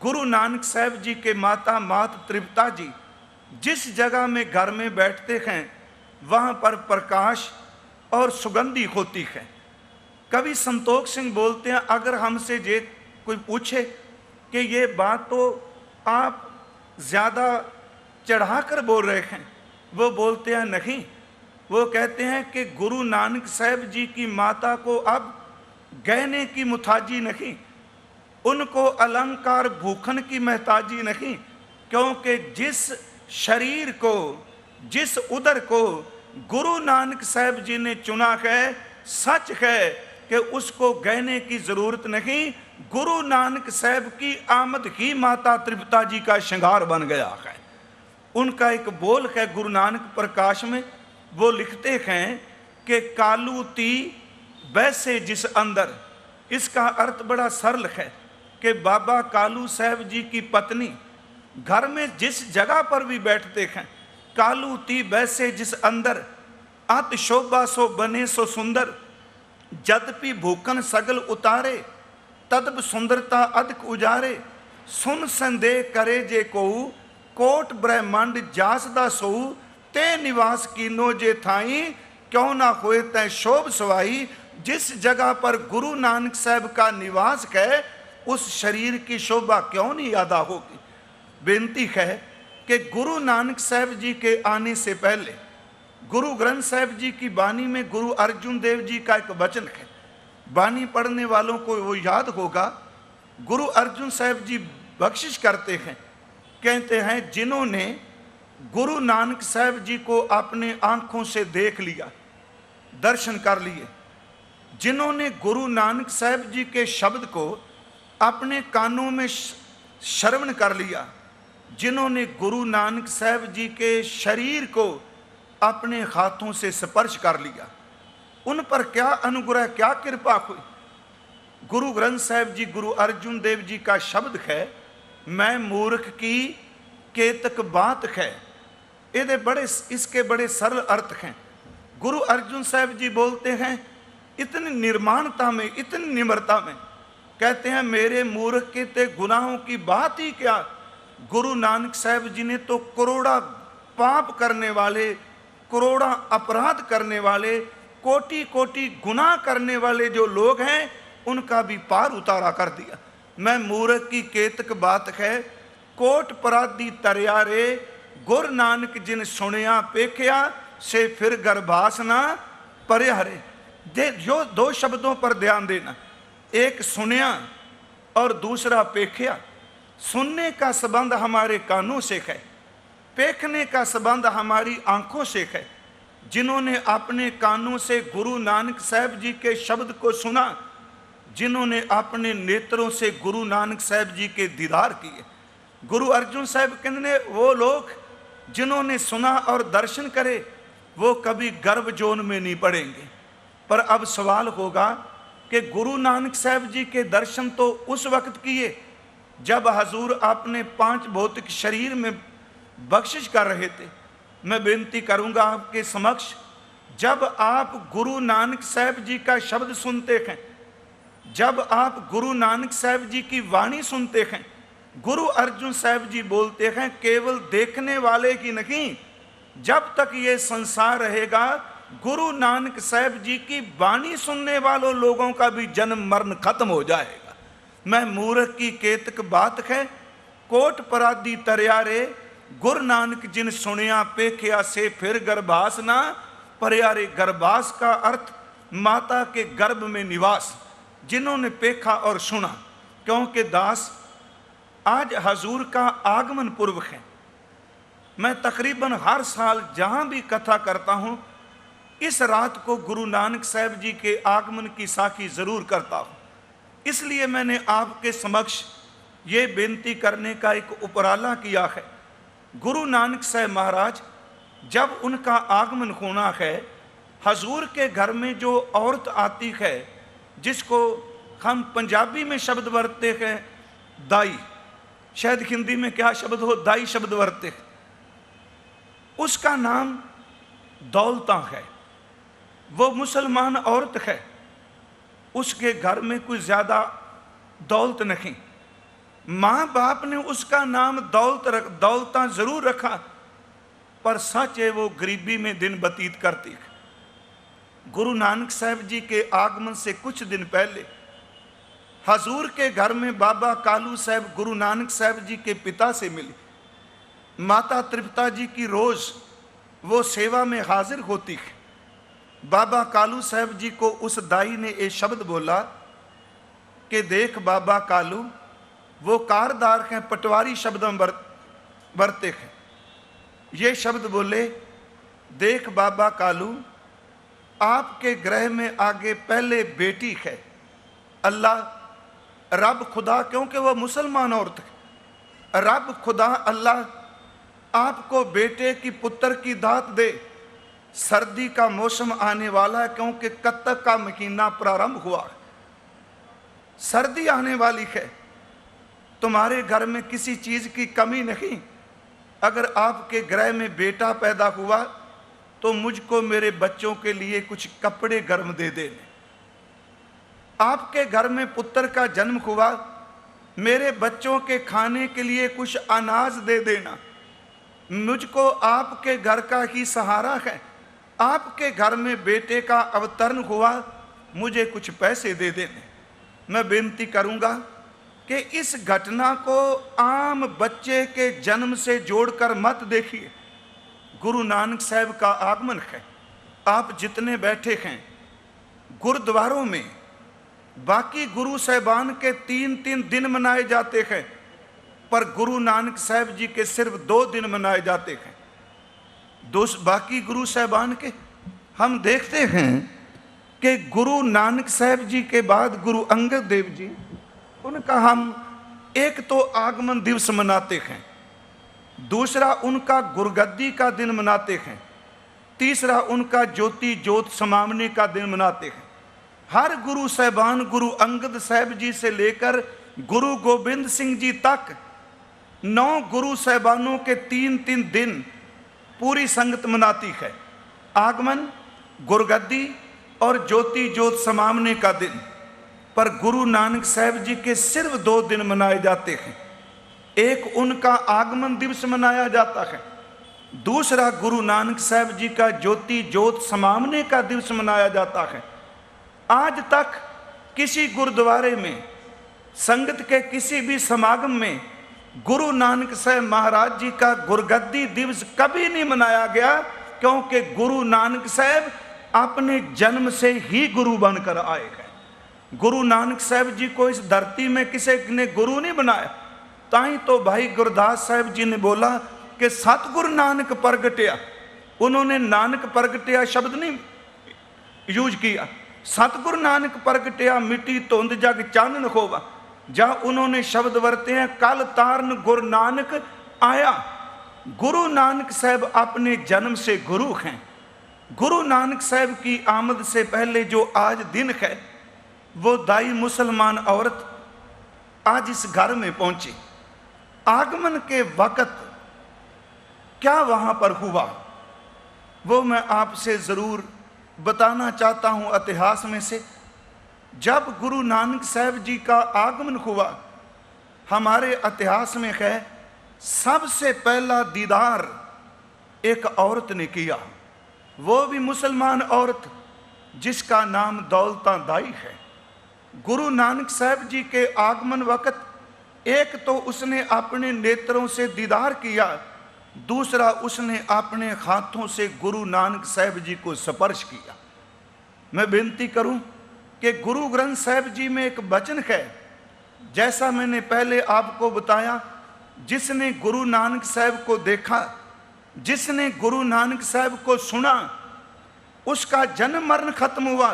गुरु नानक साहब जी के माता तृप्ता जी जिस जगह में घर में बैठते हैं, वहाँ पर प्रकाश और सुगंधी होती है। कवि संतोष सिंह बोलते हैं, अगर हमसे ये कोई पूछे कि ये बात तो आप ज़्यादा चढ़ाकर बोल रहे हैं, वो बोलते हैं नहीं। वो कहते हैं कि गुरु नानक साहब जी की माता को अब गहने की मुताजी नहीं, उनको अलंकार भूखन की महताजी नहीं, क्योंकि जिस शरीर को, जिस उदर को गुरु नानक साहब जी ने चुना है, सच है कि उसको गहने की ज़रूरत नहीं। गुरु नानक साहब की आमद ही माता तृप्ता जी का श्रृंगार बन गया है। उनका एक बोल है गुरु नानक प्रकाश में, वो लिखते हैं कि कालू ती वैसे जिस अंदर। इसका अर्थ बड़ा सरल है कि बाबा कालू साहब जी की पत्नी घर में जिस जगह पर भी बैठते हैं, कालू ती वैसे जिस अंदर, अत शोभा सो बने सो सुंदर, जदपि भूखन सगल उतारे, तदब सुंदरता अधिक उजारे, सुन संदेह करे जे कोऊ, कोट ब्रह्मांड जासदा सोऊ, ते निवास कीनो जे थाई, क्यों ना होए तय शोभ सवाई। जिस जगह पर गुरु नानक साहब का निवास है, उस शरीर की शोभा क्यों नहीं अदा होगी। बेनती है कि गुरु नानक साहब जी के आने से पहले गुरु ग्रंथ साहब जी की बानी में गुरु अर्जुन देव जी का एक वचन है। बानी पढ़ने वालों को वो याद होगा। गुरु अर्जुन साहब जी बख्शिश करते हैं, कहते हैं, जिन्होंने गुरु नानक साहब जी को अपने आंखों से देख लिया, दर्शन कर लिए, जिन्होंने गुरु नानक साहब जी के शब्द को अपने कानों में श्रवण कर लिया, जिन्होंने गुरु नानक साहब जी के शरीर को अपने हाथों से स्पर्श कर लिया, उन पर क्या अनुग्रह, क्या कृपा हुई। गुरु ग्रंथ साहब जी, गुरु अर्जुन देव जी का शब्द है, मैं मूर्ख की केतक बात है। इसके बड़े सरल अर्थ हैं। गुरु अर्जुन साहब जी बोलते हैं इतनी निर्माणता में, इतनी निम्रता में, कहते हैं मेरे मूर्ख के ते गुनाहों की बात ही क्या। गुरु नानक साहब जी ने तो करोड़ा पाप करने वाले, करोड़ा अपराध करने वाले, कोटि कोटि गुनाह करने वाले जो लोग हैं उनका भी पार उतारा कर दिया। मैं मूर्ख की केतक बात है, कोट पराधी तरिया रे, गुर नानक जिन सुनिया पेखिया, से फिर गर्भास ना परिया रे। जो दो शब्दों पर ध्यान देना, एक सुनिया और दूसरा पेखिया। सुनने का संबंध हमारे कानों से है, पेखने का संबंध हमारी आंखों से है। जिन्होंने अपने कानों से गुरु नानक साहब जी के शब्द को सुना, जिन्होंने अपने नेत्रों से गुरु नानक साहब जी के दीदार किए। गुरु अर्जुन साहब कहने वो लोग जिन्होंने सुना और दर्शन करे वो कभी गर्भ जोन में नहीं पड़ेंगे। पर अब सवाल होगा कि गुरु नानक साहब जी के दर्शन तो उस वक्त किए जब हजूर अपने 5 भौतिक शरीर में बख्शिश कर रहे थे। मैं बेनती करूंगा आपके समक्ष, जब आप गुरु नानक साहब जी का शब्द सुनते हैं, जब आप गुरु नानक साहब जी की वाणी सुनते हैं, गुरु अर्जुन साहब जी बोलते हैं केवल देखने वाले की नहीं, जब तक ये संसार रहेगा गुरु नानक साहब जी की वाणी सुनने वालों लोगों का भी जन्म मरण खत्म हो जाएगा। मैं मूर्ख की केतक बात है, कोट पराधी तरियारे, गुरु नानक जिन सुनिया पेखिया, से फिर गर्भास ना परियारे। गर्भास का अर्थ माता के गर्भ में निवास, जिन्होंने पेखा और सुना। क्योंकि दास आज हजूर का आगमन पूर्व है। मैं तकरीबन हर साल जहां भी कथा करता हूं, इस रात को गुरु नानक साहब जी के आगमन की साखी जरूर करता हूं। इसलिए मैंने आपके समक्ष ये बेनती करने का एक उपराला किया है। गुरु नानक साहब महाराज जब उनका आगमन होना है, हजूर के घर में जो औरत आती है, जिसको हम पंजाबी में शब्द वरतते हैं दाई, शायद हिंदी में क्या शब्द हो, दाई शब्द वरते, उसका नाम दौलता है। वो मुसलमान औरत है, उसके घर में कोई ज्यादा दौलत नहीं। माँ बाप ने उसका नाम दौलता जरूर रखा, पर सच है वो गरीबी में दिन व्यतीत करती है। गुरु नानक साहब जी के आगमन से कुछ दिन पहले हजूर के घर में बाबा कालू साहब गुरु नानक साहब जी के पिता से मिली। माता तृप्ता जी की रोज वो सेवा में हाजिर होती है। बाबा कालू साहब जी को उस दाई ने ये शब्द बोला कि देख बाबा कालू, वो कारदार हैं, पटवारी शब्द बरते हैं। ये शब्द बोले, देख बाबा कालू, आपके ग्रह में आगे पहले बेटी है। अल्लाह रब खुदा, क्योंकि वह मुसलमान औरत है, रब खुदा अल्लाह आपको बेटे की पुत्र की दात दे। सर्दी का मौसम आने वाला है, क्योंकि कत्तक का महीना प्रारंभ हुआ, सर्दी आने वाली है। तुम्हारे घर में किसी चीज की कमी नहीं। अगर आपके ग्रह में बेटा पैदा हुआ तो मुझको मेरे बच्चों के लिए कुछ कपड़े गर्म दे देने। आपके घर में पुत्र का जन्म हुआ, मेरे बच्चों के खाने के लिए कुछ अनाज दे देना। मुझको आपके घर का ही सहारा है। आपके घर में बेटे का अवतरण हुआ, मुझे कुछ पैसे दे देने। मैं बेनती करूंगा कि इस घटना को आम बच्चे के जन्म से जोड़कर मत देखिए। गुरु नानक साहब का आगमन है। आप जितने बैठे हैं गुरुद्वारों में, बाकी गुरु साहबान के 3-3 दिन मनाए जाते हैं, पर गुरु नानक साहब जी के सिर्फ 2 दिन मनाए जाते हैं। बाकी गुरु साहबान के हम देखते हैं कि गुरु नानक साहब जी के बाद गुरु अंगद देव जी, उनका हम एक तो आगमन दिवस मनाते हैं, दूसरा उनका गुरगद्दी का दिन मनाते हैं, तीसरा उनका ज्योति ज्योत समावने का दिन मनाते हैं। हर गुरु साहबान, गुरु अंगद साहब जी से लेकर गुरु गोबिंद सिंह जी तक 9 गुरु साहबानों के 3-3 दिन पूरी संगत मनाती है। आगमन, गुरगद्दी और ज्योति ज्योत समावने का दिन। पर गुरु नानक साहब जी के सिर्फ 2 दिन मनाए जाते हैं। एक उनका आगमन दिवस मनाया जाता है, दूसरा गुरु नानक साहब जी का ज्योति ज्योत समावने का दिवस मनाया जाता है। आज तक किसी गुरुद्वारे में, संगत के किसी भी समागम में गुरु नानक साहब महाराज जी का गुरगद्दी दिवस कभी नहीं मनाया गया, क्योंकि गुरु नानक साहब अपने जन्म से ही गुरु बनकर आए हैं। गुरु नानक साहब जी को इस धरती में किसी ने गुरु नहीं बनाया। ताई तो भाई गुरदास साहब जी ने बोला कि सतगुरु नानक प्रगटिया। उन्होंने नानक प्रगटिया शब्द नहीं यूज किया, सतगुरु नानक प्रगटिया मिट्टी धुंध जग चानन होवा। जहाँ उन्होंने शब्द वरते हैं कल तारन गुरु नानक आया। गुरु नानक साहब अपने जन्म से गुरु हैं। गुरु नानक साहब की आमद से पहले जो आज दिन है, वो दाई मुसलमान औरत आज इस घर में पहुंची। आगमन के वक्त क्या वहां पर हुआ वो मैं आपसे जरूर बताना चाहता हूं। इतिहास में से जब गुरु नानक साहब जी का आगमन हुआ, हमारे इतिहास में है सबसे पहला दीदार एक औरत ने किया, वो भी मुसलमान औरत जिसका नाम दौलता दाई है। गुरु नानक साहब जी के आगमन वक्त एक तो उसने अपने नेत्रों से दीदार किया, दूसरा उसने अपने हाथों से गुरु नानक साहब जी को स्पर्श किया। मैं बेनती करूं कि गुरु ग्रंथ साहब जी में एक वचन है, जैसा मैंने पहले आपको बताया, जिसने गुरु नानक साहब को देखा, जिसने गुरु नानक साहब को सुना, उसका जन्म मरण खत्म हुआ।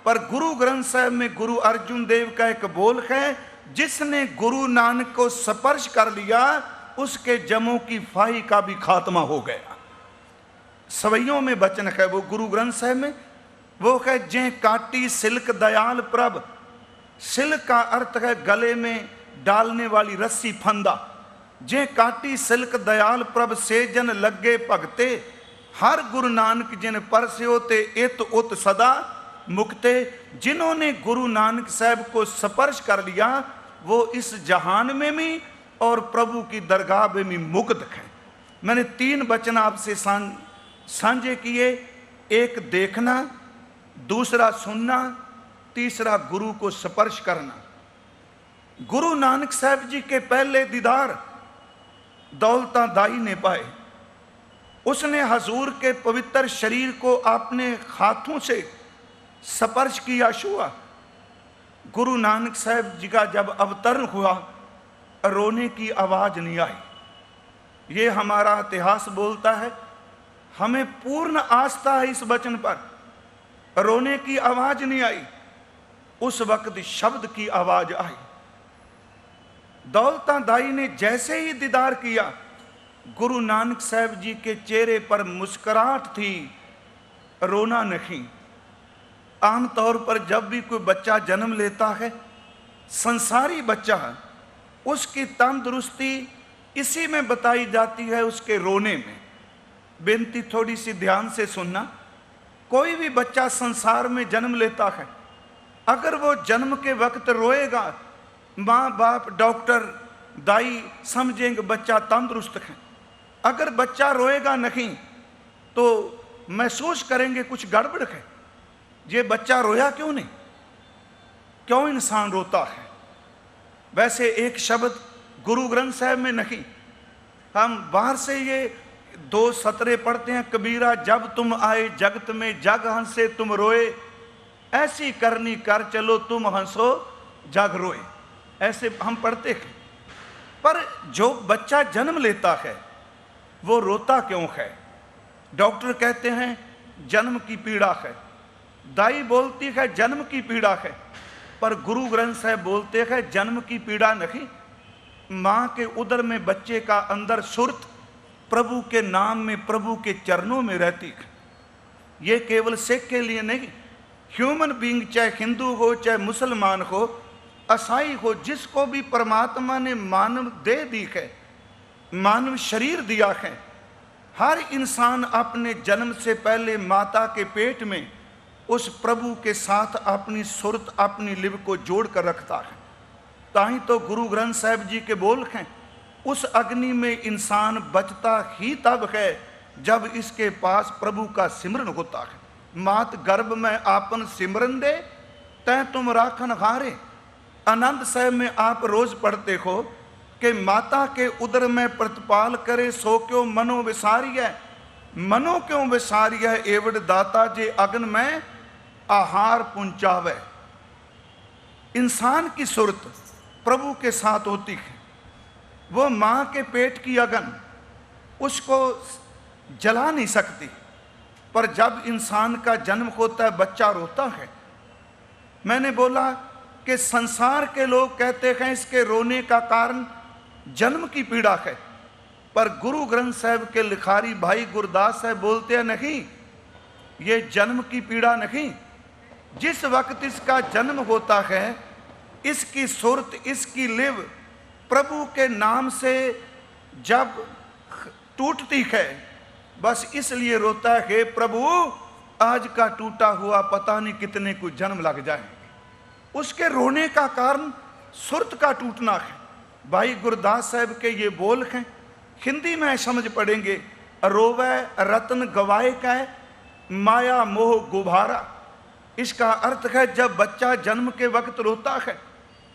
पर गुरु ग्रंथ साहब में गुरु अर्जुन देव का एक बोल है, जिसने गुरु नानक को स्पर्श कर लिया उसके जमों की फाही का भी खात्मा हो गया। सवैयों में वचन है वो गुरु ग्रंथ साहब में, वो है जे काटी सिल्क दयाल प्रभ। सिल्क का अर्थ है गले में डालने वाली रस्सी फंदा। जे काटी सिल्क दयाल प्रभ से जन लगे भगते। हर गुरु नानक जिन परस्यो ते इत उत सदा मुक्ते। जिन्होंने गुरु नानक साहब को स्पर्श कर लिया वो इस जहान में भी और प्रभु की दरगाह में भी मुक्त है। मैंने 3 वचन आपसे साझे किए, एक देखना, दूसरा सुनना, तीसरा गुरु को स्पर्श करना। गुरु नानक साहब जी के पहले दीदार दौलता दाई ने पाए। उसने हजूर के पवित्र शरीर को अपने हाथों से स्पर्श किया, छुआ। गुरु नानक साहब जी का जब अवतरण हुआ, रोने की आवाज नहीं आई। ये हमारा इतिहास बोलता है, हमें पूर्ण आस्था है इस वचन पर। रोने की आवाज नहीं आई, उस वक्त शब्द की आवाज आई। दौलता दाई ने जैसे ही दीदार किया, गुरु नानक साहब जी के चेहरे पर मुस्कुराहट थी, रोना नहीं। आमतौर पर जब भी कोई बच्चा जन्म लेता है, संसारी बच्चा है, उसकी तंदुरुस्ती इसी में बताई जाती है, उसके रोने में। बेनती थोड़ी सी ध्यान से सुनना। कोई भी बच्चा संसार में जन्म लेता है, अगर वो जन्म के वक्त रोएगा, माँ बाप डॉक्टर दाई समझेंगे बच्चा तंदुरुस्त है। अगर बच्चा रोएगा नहीं तो महसूस करेंगे कुछ गड़बड़ है, ये बच्चा रोया क्यों नहीं, क्यों इंसान रोता है। वैसे एक शब्द गुरु ग्रंथ साहब में नहीं, हम बाहर से ये 2 सतरे पढ़ते हैं। कबीरा जब तुम आए जगत में जग हंसे तुम रोए, ऐसी करनी कर चलो तुम हंसो जग रोए, ऐसे हम पढ़ते हैं। पर जो बच्चा जन्म लेता है वो रोता क्यों है? डॉक्टर कहते हैं जन्म की पीड़ा है, दाई बोलती है जन्म की पीड़ा है। पर गुरु ग्रंथ साहब बोलते हैं जन्म की पीड़ा नहीं, माँ के उदर में बच्चे का अंदर सुरत प्रभु के नाम में, प्रभु के चरणों में रहती है। ये केवल सिख के लिए नहीं, ह्यूमन बीइंग चाहे हिंदू हो चाहे मुसलमान हो, ईसाई हो, जिसको भी परमात्मा ने मानव देह दी है, मानव शरीर दिया है, हर इंसान अपने जन्म से पहले माता के पेट में उस प्रभु के साथ अपनी सुरत, अपनी लिव को जोड़ कर रखता है। ताही तो गुरु ग्रंथ साहब जी के बोल हैं, उस अग्नि में इंसान बचता ही तब है जब इसके पास प्रभु का सिमरन होता है। मात गर्भ में आपन सिमरन दे तै तुम राखन हारे। आनंद साहब में आप रोज पढ़ते हो कि माता के उदर में प्रतिपाल करे सो क्यों मनो विसारिय, मनो क्यों विसारिय एवड दाता जे अग्न में आहार पुंचावे। इंसान की सुरत प्रभु के साथ होती है। वो माँ के पेट की अग्न उसको जला नहीं सकती, पर जब इंसान का जन्म होता है बच्चा रोता है। मैंने बोला कि संसार के लोग कहते हैं इसके रोने का कारण जन्म की पीड़ा है, पर गुरु ग्रंथ साहब के लिखारी भाई गुरदास साहब बोलते हैं नहीं, ये जन्म की पीड़ा नहीं। जिस वक्त इसका जन्म होता है, इसकी सुरत, इसकी लिव प्रभु के नाम से जब टूटती है, बस इसलिए रोता है प्रभु आज का टूटा हुआ पता नहीं कितने को जन्म लग जाए। उसके रोने का कारण सुरत का टूटना है। भाई गुरदास साहब के ये बोल हैं, हिंदी में समझ पड़ेंगे, रोवे रतन गवाए का माया मोह गुभारा। इसका अर्थ है जब बच्चा जन्म के वक्त रोता है,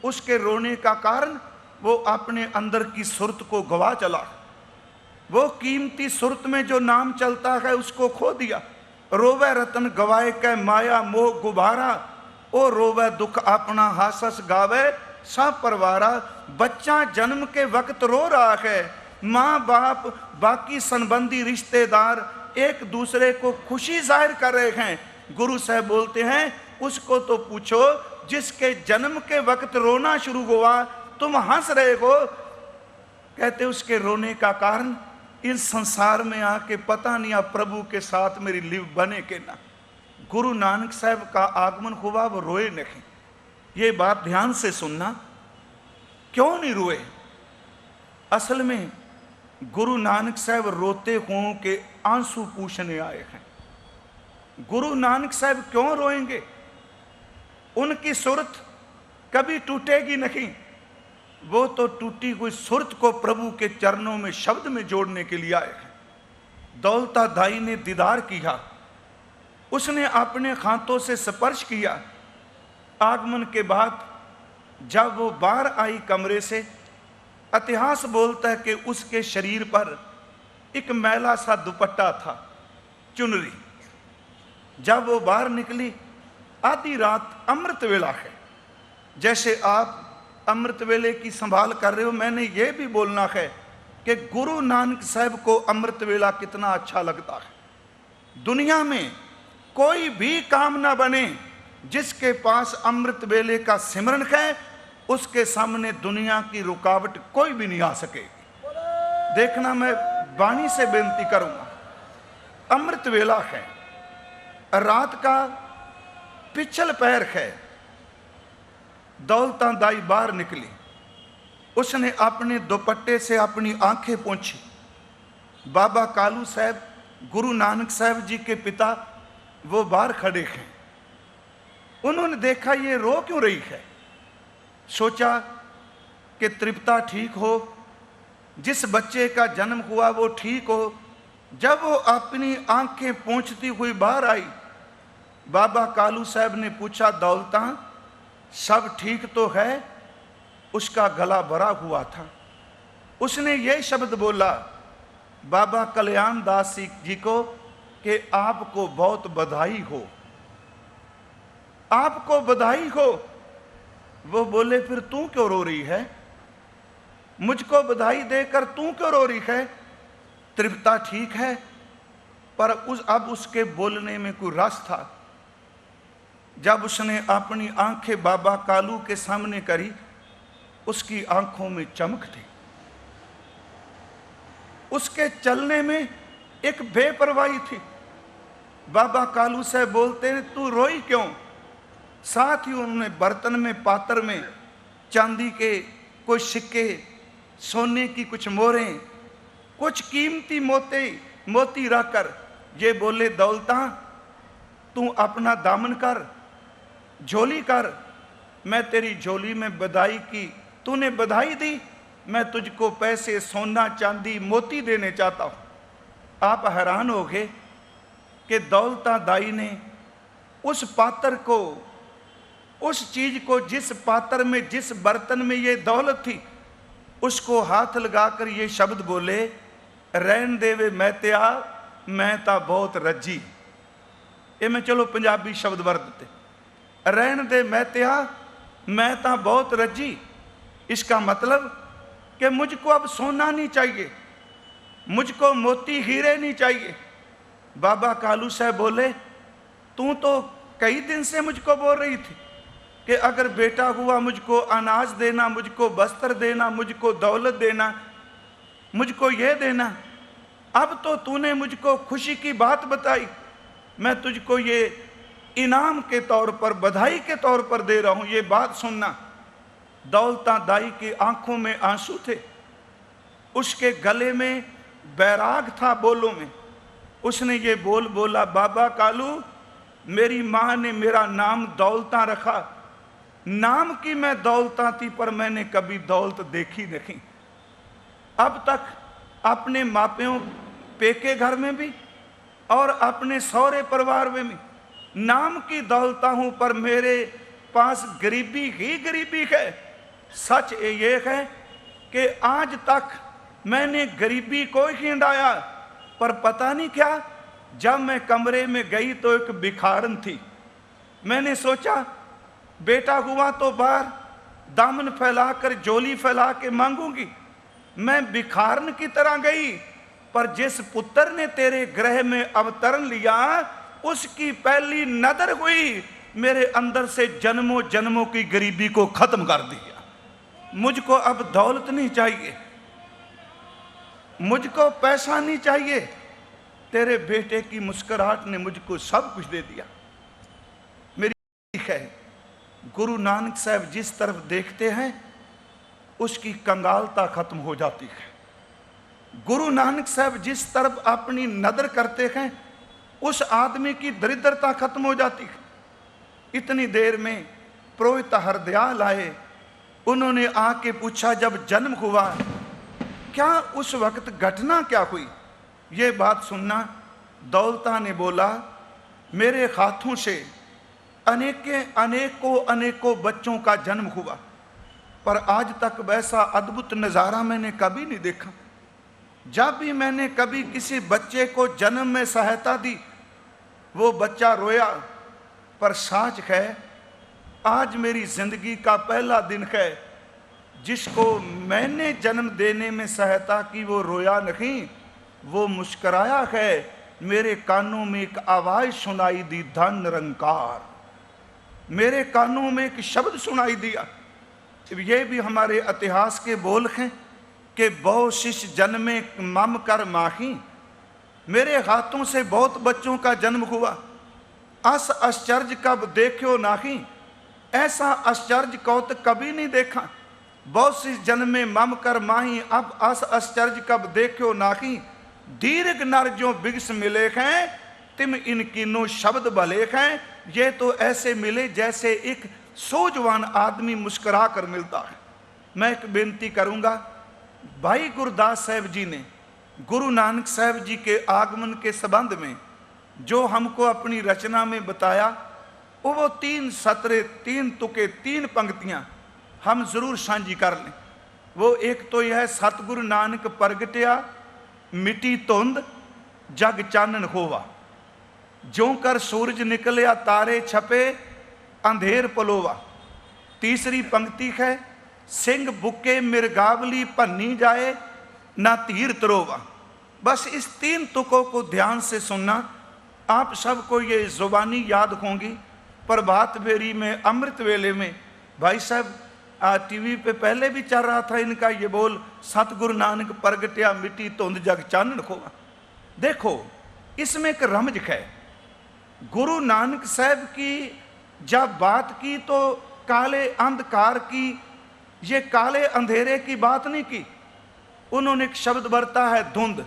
उसके रोने का कारण वो अपने अंदर की सुरत को गवा चला, वो कीमती सुरत में जो नाम चलता है उसको खो दिया। रोवे रतन गवाए कै माया मोह गुबारा, ओ रोवे दुख अपना हासस गावे सब परवारा। बच्चा जन्म के वक्त रो रहा है, माँ बाप बाकी संबंधी रिश्तेदार एक दूसरे को खुशी जाहिर कर रहे हैं। गुरु साहब बोलते हैं उसको तो पूछो जिसके जन्म के वक्त रोना शुरू हुआ, तुम हंस रहे हो। कहते उसके रोने का कारण इस संसार में आके पता नहीं आप प्रभु के साथ मेरी लिव बने के ना। गुरु नानक साहब का आगमन हुआ, वो रोए नहीं। ये बात ध्यान से सुनना, क्यों नहीं रोए? असल में गुरु नानक साहब रोते हों के आंसू पूछने आए हैं। गुरु नानक साहब क्यों रोएंगे? उनकी सुरत कभी टूटेगी नहीं। वो तो टूटी हुई सुरत को प्रभु के चरणों में शब्द में जोड़ने के लिए आए हैं। दौलता दाई ने दीदार किया, उसने अपने हाथों से स्पर्श किया। आगमन के बाद जब वो बाहर आई कमरे से, इतिहास बोलता है कि उसके शरीर पर एक मैला सा दुपट्टा था, चुनरी। जब वो बाहर निकली, आधी रात अमृत वेला है, जैसे आप अमृत वेले की संभाल कर रहे हो, मैंने ये भी बोलना है कि गुरु नानक साहब को अमृत वेला कितना अच्छा लगता है। दुनिया में कोई भी काम ना बने, जिसके पास अमृत वेले का सिमरन है उसके सामने दुनिया की रुकावट कोई भी नहीं आ सकेगी। देखना, मैं वाणी से बेनती करूंगा, अमृत वेला है, रात का पिछल पैर है। दौलता दाई बाहर निकली, उसने अपने दुपट्टे से अपनी आंखें पोंछी। बाबा कालू साहब गुरु नानक साहब जी के पिता वो बाहर खड़े हैं। उन्होंने देखा ये रो क्यों रही है। सोचा कि तृप्ता ठीक हो, जिस बच्चे का जन्म हुआ वो ठीक हो। जब वो अपनी आंखें पोंछती हुई बाहर आई, बाबा कालू साहब ने पूछा, दौलता सब ठीक तो है? उसका गला भरा हुआ था। उसने ये शब्द बोला बाबा कल्याण दास जी को कि आपको बहुत बधाई हो, आपको बधाई हो। वो बोले फिर तू क्यों रो रही है? मुझको बधाई देकर तू क्यों रो रही है? तृप्ता ठीक है, पर अब उसके बोलने में कोई रस था। जब उसने अपनी आंखें बाबा कालू के सामने करी, उसकी आंखों में चमक थी, उसके चलने में एक बेपरवाही थी। बाबा कालू से बोलते हैं, तू रोई क्यों? साथ ही उन्होंने बर्तन में, पात्र में चांदी के कुछ सिक्के, सोने की कुछ मोहरें, कुछ कीमती मोती रखकर ये बोले, दौलता तू अपना दामन कर, झोली कर। मैं तेरी झोली में बधाई की, तूने बधाई दी, मैं तुझको पैसे, सोना, चांदी, मोती देने चाहता हूं। आप हैरान हो गए कि दौलता दाई ने उस पात्र को, उस चीज को, जिस पात्र में, जिस बर्तन में ये दौलत थी, उसको हाथ लगाकर ये शब्द बोले, रहन देवे मैत्या, मैं ता बहुत रजी। ये मैं चलो पंजाबी शब्द वरतते, रहन दे मैत्या, मैं ता बहुत रजी। इसका मतलब कि मुझको अब सोना नहीं चाहिए, मुझको मोती हीरे नहीं चाहिए। बाबा कालू साहब बोले, तू तो कई दिन से मुझको बोल रही थी कि अगर बेटा हुआ मुझको अनाज देना, मुझको वस्त्र देना, मुझको दौलत देना, मुझको ये देना। अब तो तूने मुझको खुशी की बात बताई, मैं तुझको ये इनाम के तौर पर, बधाई के तौर पर दे रहा हूं, ये बात सुनना। दौलता दाई की आंखों में आंसू थे, उसके गले में बैराग था, बोलों में। उसने ये बोल बोला, बाबा कालू, मेरी माँ ने मेरा नाम दौलता रखा, नाम की मैं दौलता थी, पर मैंने कभी दौलत देखी नहीं। अब तक अपने मापियों पेके घर में भी और अपने सौरे परिवार में भी नाम की दौलता हूं, पर मेरे पास गरीबी ही गरीबी है। सच ये है कि आज तक मैंने गरीबी को ही हंडाया, पर पता नहीं क्या, जब मैं कमरे में गई तो एक भिखारन थी। मैंने सोचा बेटा हुआ तो बाहर दामन फैलाकर, झोली फैला के मांगूंगी। मैं भिखारन की तरह गई, पर जिस पुत्र ने तेरे गृह में अवतरण लिया, उसकी पहली नजर हुई, मेरे अंदर से जन्मों जन्मों की गरीबी को खत्म कर दिया। मुझको अब दौलत नहीं चाहिए, मुझको पैसा नहीं चाहिए, तेरे बेटे की मुस्कुराहट ने मुझको सब कुछ दे दिया। मेरी है, गुरु नानक साहब जिस तरफ देखते हैं उसकी कंगालता खत्म हो जाती है। गुरु नानक साहब जिस तरफ अपनी नजर करते हैं उस आदमी की दरिद्रता खत्म हो जाती है। इतनी देर में पुरोहित हरदयाल आए, उन्होंने आके पूछा, जब जन्म हुआ क्या उस वक्त घटना क्या हुई? ये बात सुनना। दौलता ने बोला, मेरे हाथों से अनेकों बच्चों का जन्म हुआ, पर आज तक वैसा अद्भुत नज़ारा मैंने कभी नहीं देखा। जब भी मैंने कभी किसी बच्चे को जन्म में सहायता दी, वो बच्चा रोया, पर सच है आज मेरी जिंदगी का पहला दिन है जिसको मैंने जन्म देने में सहायता की, वो रोया नहीं, वो मुस्कराया है। मेरे कानों में एक आवाज़ सुनाई दी, धन निरंकार। मेरे कानों में एक शब्द सुनाई दिया। ये भी हमारे इतिहास के बोल हैं कि बहु शिष्य जन्मे मम कर माही। मेरे हाथों से बहुत बच्चों का जन्म हुआ, अस आश्चर्य कब देखो नाही। ऐसा आश्चर्य कौतुक कभी नहीं देखा। बहुत शिष्य जन्मे मम कर माही, अब अस आश्चर्य कब देखो नाही। दीर्घ नर जो बिगस मिले हैं, तिम इनकीनो शब्द भले हैं। ये तो ऐसे मिले जैसे एक सोजवान आदमी मुस्कुरा कर मिलता है। मैं एक बेनती करूंगा, भाई गुरदास साहब जी ने गुरु नानक साहब जी के आगमन के संबंध में जो हमको अपनी रचना में बताया, वो 3 सतरे, 3 तुके, 3 पंक्तियां हम जरूर साझी कर लें। वो एक तो यह, सतगुरु नानक प्रगटिया मिटी धुंध जग चानन होवा। ज्यों कर सूरज निकलिया तारे छपे अंधेर पलोवा। तीसरी पंक्ति है, सिंह बुके मिर्गावली भन्नी जाए ना तीर तरोवा। बस इस 3 तुकों को ध्यान से सुनना। आप सबको ये जुबानी याद होंगी, प्रभात फेरी में, अमृत वेले में। भाई साहब टीवी पे पहले भी चल रहा था इनका ये बोल, सतगुरु नानक प्रगट्या मिट्टी धुंध जग चानन खोवा। देखो इसमें एक रमज है। गुरु नानक साहब की जब बात की तो काले अंधकार की, ये काले अंधेरे की बात नहीं की। उन्होंने एक शब्द बरता है धुंध,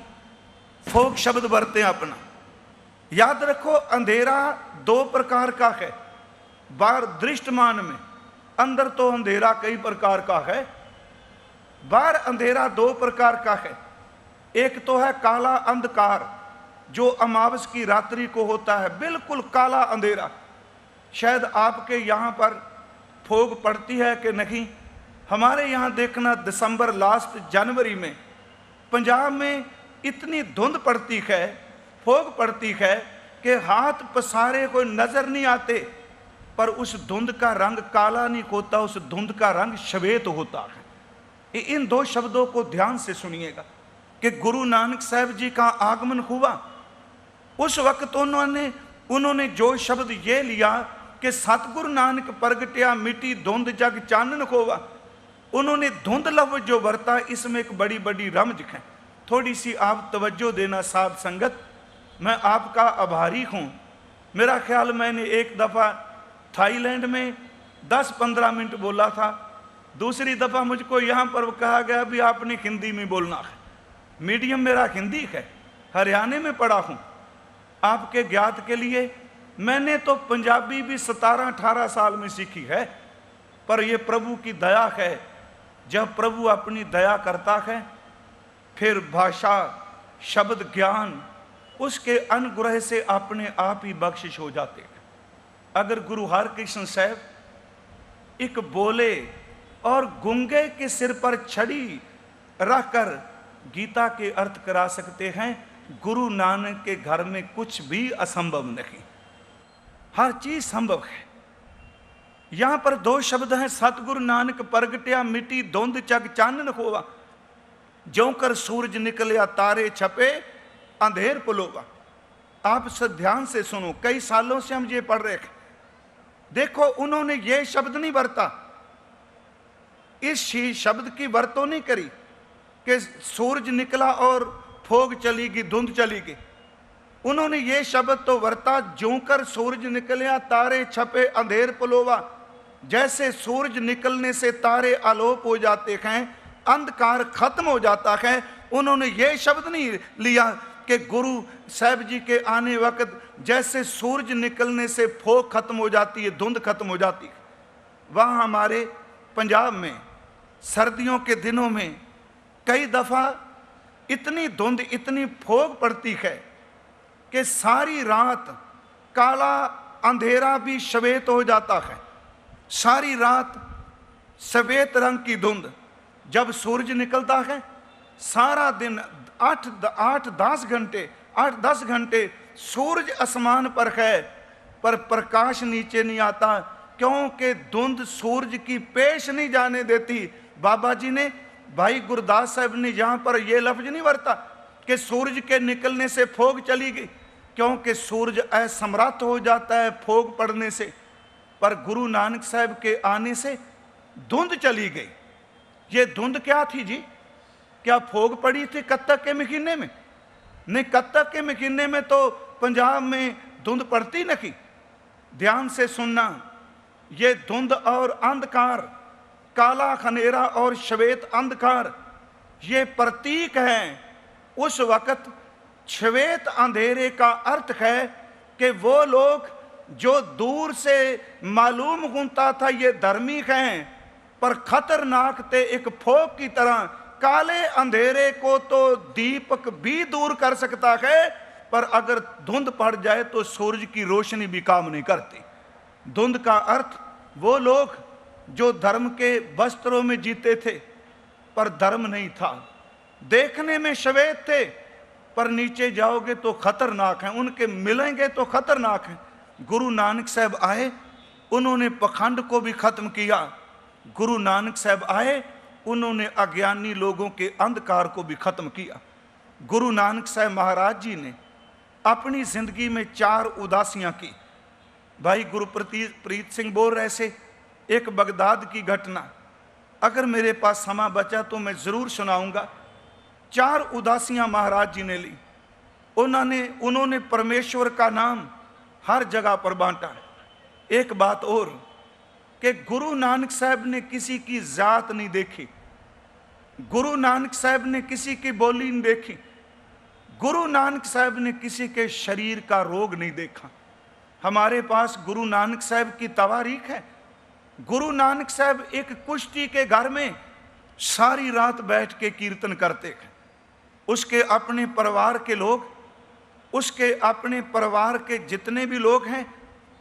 फोक शब्द बरते हैं अपना। याद रखो अंधेरा दो प्रकार का है बाहर दृष्टमान में, अंदर तो अंधेरा कई प्रकार का है, बाहर अंधेरा दो प्रकार का है। एक तो है काला अंधकार जो अमावस की रात्रि को होता है, बिल्कुल काला अंधेरा। शायद आपके यहाँ पर फोग पड़ती है कि नहीं, हमारे यहाँ देखना दिसंबर लास्ट जनवरी में पंजाब में इतनी धुंध पड़ती है, फोग पड़ती है कि हाथ पसारे कोई नजर नहीं आते, पर उस धुंध का रंग काला नहीं होता, उस धुंध का रंग श्वेत होता है। इन दो शब्दों को ध्यान से सुनिएगा कि गुरु नानक साहब जी का आगमन हुआ उस वक्त उन्होंने जो शब्द ये लिया कि सतगुरु नानक प्रगट्या मिट्टी धुंध जग चानन खोवा, उन्होंने धुंध लफ्ज जो बरता, इसमें एक बड़ी बड़ी रमज है। थोड़ी सी आप तवज्जो देना साध संगत, मैं आपका आभारी हूँ। मेरा ख्याल मैंने एक दफ़ा थाईलैंड में 10-15 मिनट बोला था, दूसरी दफ़ा मुझको यहाँ पर कहा गया भी आपने हिंदी में बोलना है। मीडियम मेरा हिंदी है, हरियाणा में पढ़ा हूँ। आपके ज्ञात के लिए मैंने तो पंजाबी भी 17-18 साल में सीखी है, पर यह प्रभु की दया है। जब प्रभु अपनी दया करता है फिर भाषा, शब्द, ज्ञान उसके अनुग्रह से अपने आप ही बख्शिश हो जाते हैं। अगर गुरु हरकृष्ण साहब एक बोले और गूंगे के सिर पर छड़ी रखकर गीता के अर्थ करा सकते हैं, गुरु नानक के घर में कुछ भी असंभव नहीं, हर चीज संभव है। यहां पर दो शब्द हैं, सतगुरु नानक प्रगट्या मिट्टी धुंध जग चानन खोवा, ज्यों कर सूरज निकलिया तारे छपे अंधेर पुलोवा। आप सब ध्यान से सुनो, कई सालों से हम ये पढ़ रहे हैं। देखो उन्होंने ये शब्द नहीं बरता, इस शब्द की वर्तों नहीं करी कि सूरज निकला और फोग चली गई, धुंध चली गई। उन्होंने ये शब्द तो वर्ता, ज्यों कर सूरज निकलिया तारे छपे अंधेर पुलोवा। जैसे सूरज निकलने से तारे आलोप हो जाते हैं, अंधकार खत्म हो जाता है। उन्होंने ये शब्द नहीं लिया कि गुरु साहब जी के आने वक्त जैसे सूरज निकलने से फोग खत्म हो जाती है, धुंध खत्म हो जाती है। वहाँ हमारे पंजाब में सर्दियों के दिनों में कई दफ़ा इतनी धुंध, इतनी फोग पड़ती है कि सारी रात काला अंधेरा भी श्वेत हो जाता है। सारी रात सफेद रंग की धुंध, जब सूरज निकलता है सारा दिन 8-10 घंटे सूरज आसमान पर है, पर प्रकाश नीचे नहीं आता, क्योंकि धुंध सूरज की पेश नहीं जाने देती। बाबा जी ने, भाई गुरदास साहब ने यहाँ पर यह लफ्ज नहीं बरता कि सूरज के निकलने से फोग चली गई, क्योंकि सूरज असमर्थ हो जाता है फोग पड़ने से, पर गुरु नानक साहब के आने से धुंध चली गई। ये धुंध क्या थी जी? क्या फोग पड़ी थी कत्तक के महीने में? नहीं, कत्तक के महीने में तो पंजाब में धुंध पड़ती नहीं। ध्यान से सुनना, ये धुंध और अंधकार, काला खनेरा और श्वेत अंधकार, ये प्रतीक हैं। उस वक्त श्वेत अंधेरे का अर्थ है कि वो लोग जो दूर से मालूम होता था ये धर्मी हैं, पर खतरनाक थे। एक फोग की तरह काले अंधेरे को तो दीपक भी दूर कर सकता है, पर अगर धुंध पड़ जाए तो सूरज की रोशनी भी काम नहीं करती। धुंध का अर्थ वो लोग जो धर्म के वस्त्रों में जीते थे पर धर्म नहीं था, देखने में श्वेत थे पर नीचे जाओगे तो खतरनाक हैं, उनके मिलेंगे तो खतरनाक हैं। गुरु नानक साहब आए, उन्होंने पखंड को भी खत्म किया। गुरु नानक साहब आए, उन्होंने अज्ञानी लोगों के अंधकार को भी खत्म किया। गुरु नानक साहब महाराज जी ने अपनी जिंदगी में 4 उदासियां की। भाई गुरप्रीत सिंह बोल रहे थे एक बगदाद की घटना, अगर मेरे पास समय बचा तो मैं ज़रूर सुनाऊंगा। 4 उदासियां महाराज जी ने ली। उन्होंने परमेश्वर का नाम हर जगह पर बांटा। एक बात और कि गुरु नानक साहब ने किसी की जात नहीं देखी, गुरु नानक साहब ने किसी की बोली नहीं देखी, गुरु नानक साहब ने किसी के शरीर का रोग नहीं देखा। हमारे पास गुरु नानक साहब की तवारीख है। गुरु नानक साहब एक कुश्ती के घर में सारी रात बैठ के कीर्तन करते हैं। उसके अपने परिवार के लोग, उसके अपने परिवार के जितने भी लोग हैं,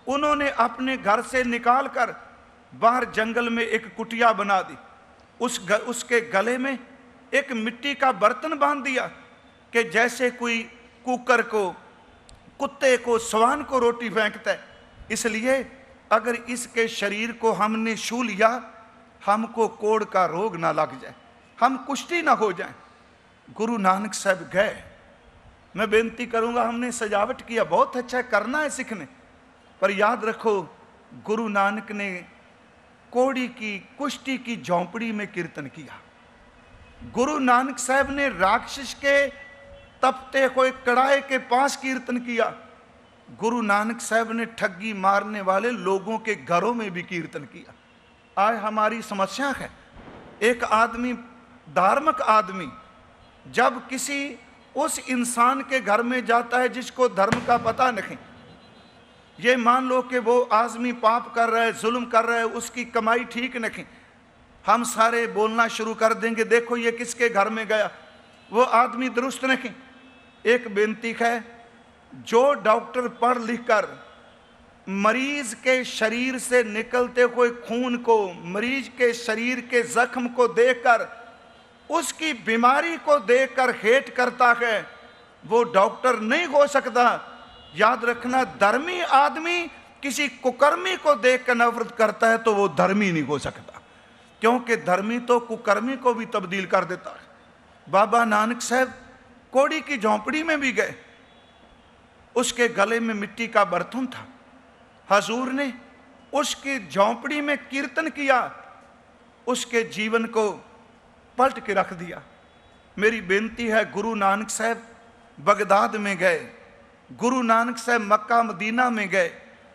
उन्होंने अपने घर से निकाल कर बाहर जंगल में एक कुटिया बना दी। उसके गले में एक मिट्टी का बर्तन बांध दिया कि जैसे कोई कुकर को, कुत्ते को, स्वान को रोटी फेंकता है। इसलिए अगर इसके शरीर को हमने छू लिया, हमको कोढ़ का रोग ना लग जाए, हम कुश्ती ना हो जाए। गुरु नानक साहब गए। मैं बेनती करूंगा, हमने सजावट किया, बहुत अच्छा करना है सीखने, पर याद रखो गुरु नानक ने कोड़ी की, कुश्ती की झोंपड़ी में कीर्तन किया। गुरु नानक साहब ने राक्षस के तपते हुए कड़ाहे के पास कीर्तन किया। गुरु नानक साहब ने ठगी मारने वाले लोगों के घरों में भी कीर्तन किया। आज हमारी समस्या है, एक आदमी, धार्मिक आदमी, जब किसी उस इंसान के घर में जाता है जिसको धर्म का पता नहीं, ये मान लो कि वो आदमी पाप कर रहा है, जुल्म कर रहा है, उसकी कमाई ठीक नहीं, हम सारे बोलना शुरू कर देंगे, देखो ये किसके घर में गया, वो आदमी दुरुस्त नहीं। एक बेनती है, जो डॉक्टर पढ़ लिख कर मरीज के शरीर से निकलते हुए खून को, मरीज के शरीर के जख्म को देखकर, उसकी बीमारी को देखकर हेट करता है, वो डॉक्टर नहीं हो सकता। याद रखना, धर्मी आदमी किसी कुकर्मी को देखकर नफरत करता है तो वो धर्मी नहीं हो सकता, क्योंकि धर्मी तो कुकर्मी को भी तब्दील कर देता है। बाबा नानक साहब कोड़ी की झोंपड़ी में भी गए। उसके गले में मिट्टी का बर्तन था। हजूर ने उसकी झोंपड़ी में कीर्तन किया, उसके जीवन को पलट के रख दिया। मेरी बेनती है, गुरु नानक साहब बगदाद में गए, गुरु नानक साहब मक्का मदीना में गए,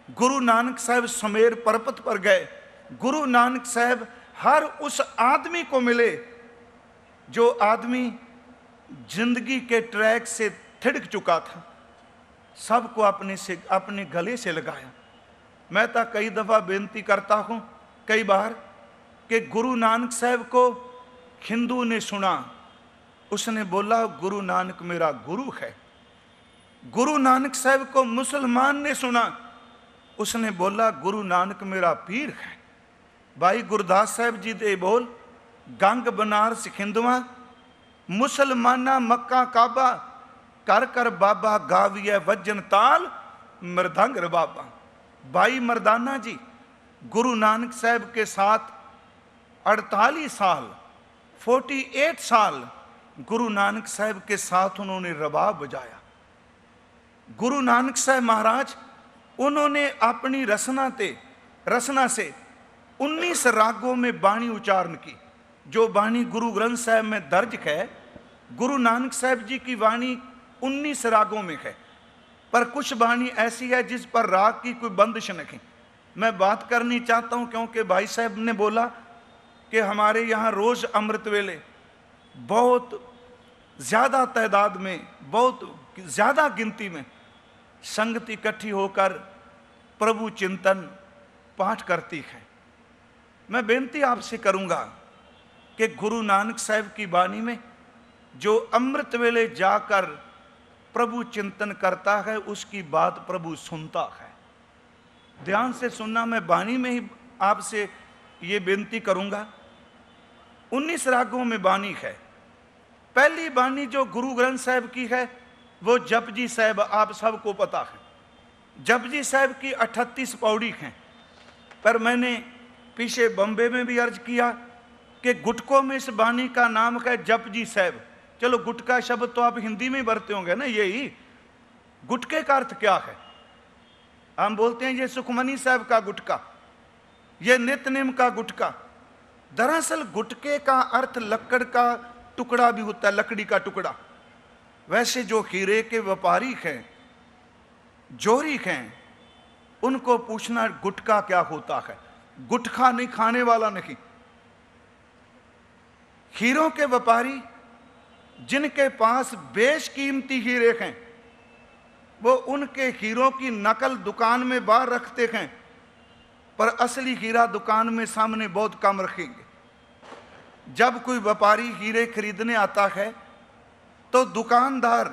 गुरु नानक साहब सुमेर पर्वत पर गए। गुरु नानक साहब हर उस आदमी को मिले जो आदमी जिंदगी के ट्रैक से थिड़क चुका था, सबको अपने गले से लगाया। मैं तो कई दफ़ा बेनती करता हूँ, कई बार, कि गुरु नानक साहब को हिंदू ने सुना, उसने बोला गुरु नानक मेरा गुरु है। गुरु नानक साहब को मुसलमान ने सुना, उसने बोला गुरु नानक मेरा पीर है। भाई गुरदास साहब जी दे बोल, गंग बनारस हिंदुआ, मुसलमाना मक्का काबा, कर कर बाबा गाविए वजन ताल मृदंग रबाबा। भाई मर्दाना जी गुरु नानक साहब के साथ 48 साल, 48 साल गुरु नानक साहब के साथ उन्होंने रबाब बजाया। गुरु नानक साहब महाराज, उन्होंने अपनी रसना से 19 रागों में बाणी उच्चारण की। जो बाणी गुरु ग्रंथ साहब में दर्ज है, गुरु नानक साहब जी की वाणी 19 रागों में है, पर कुछ बाणी ऐसी है जिस पर राग की कोई बंदिश नहीं। मैं बात करनी चाहता हूँ क्योंकि भाई साहब ने बोला कि हमारे यहाँ रोज़ अमृत वेले बहुत ज़्यादा तादाद में, बहुत ज़्यादा गिनती में संगत इकट्ठी होकर प्रभु चिंतन पाठ करती है। मैं बेनती आपसे करूँगा कि गुरु नानक साहब की वाणी में जो अमृत वेले जाकर प्रभु चिंतन करता है, उसकी बात प्रभु सुनता है। ध्यान से सुनना, मैं वाणी में ही आपसे ये बेनती करूँगा। 19 रागों में वाणी है। पहली वाणी जो गुरु ग्रंथ साहब की है वो जपजी साहब, आप सबको पता है। जपजी साहब की 38 पौड़ी हैं, पर मैंने पीछे बम्बे में भी अर्ज किया कि गुटकों में इस वाणी का नाम है जपजी साहब। चलो गुटका शब्द तो आप हिंदी में ही बरते होंगे ना, यही गुटके का अर्थ क्या है? हम बोलते हैं ये सुखमनी साहब का गुटका, ये नित्यनेम का गुटका। दरअसल गुटके का अर्थ लकड़ का टुकड़ा भी होता है, लकड़ी का टुकड़ा। वैसे जो हीरे के व्यापारी हैं, जोरी हैं, उनको पूछना गुटका क्या होता है। गुटखा नहीं, खाने वाला नहीं। हीरों के व्यापारी जिनके पास बेशकीमती हीरे हैं, वो उनके हीरों की नकल दुकान में बाहर रखते हैं, पर असली हीरा दुकान में सामने बहुत कम रखेंगे। जब कोई व्यापारी हीरे खरीदने आता है तो दुकानदार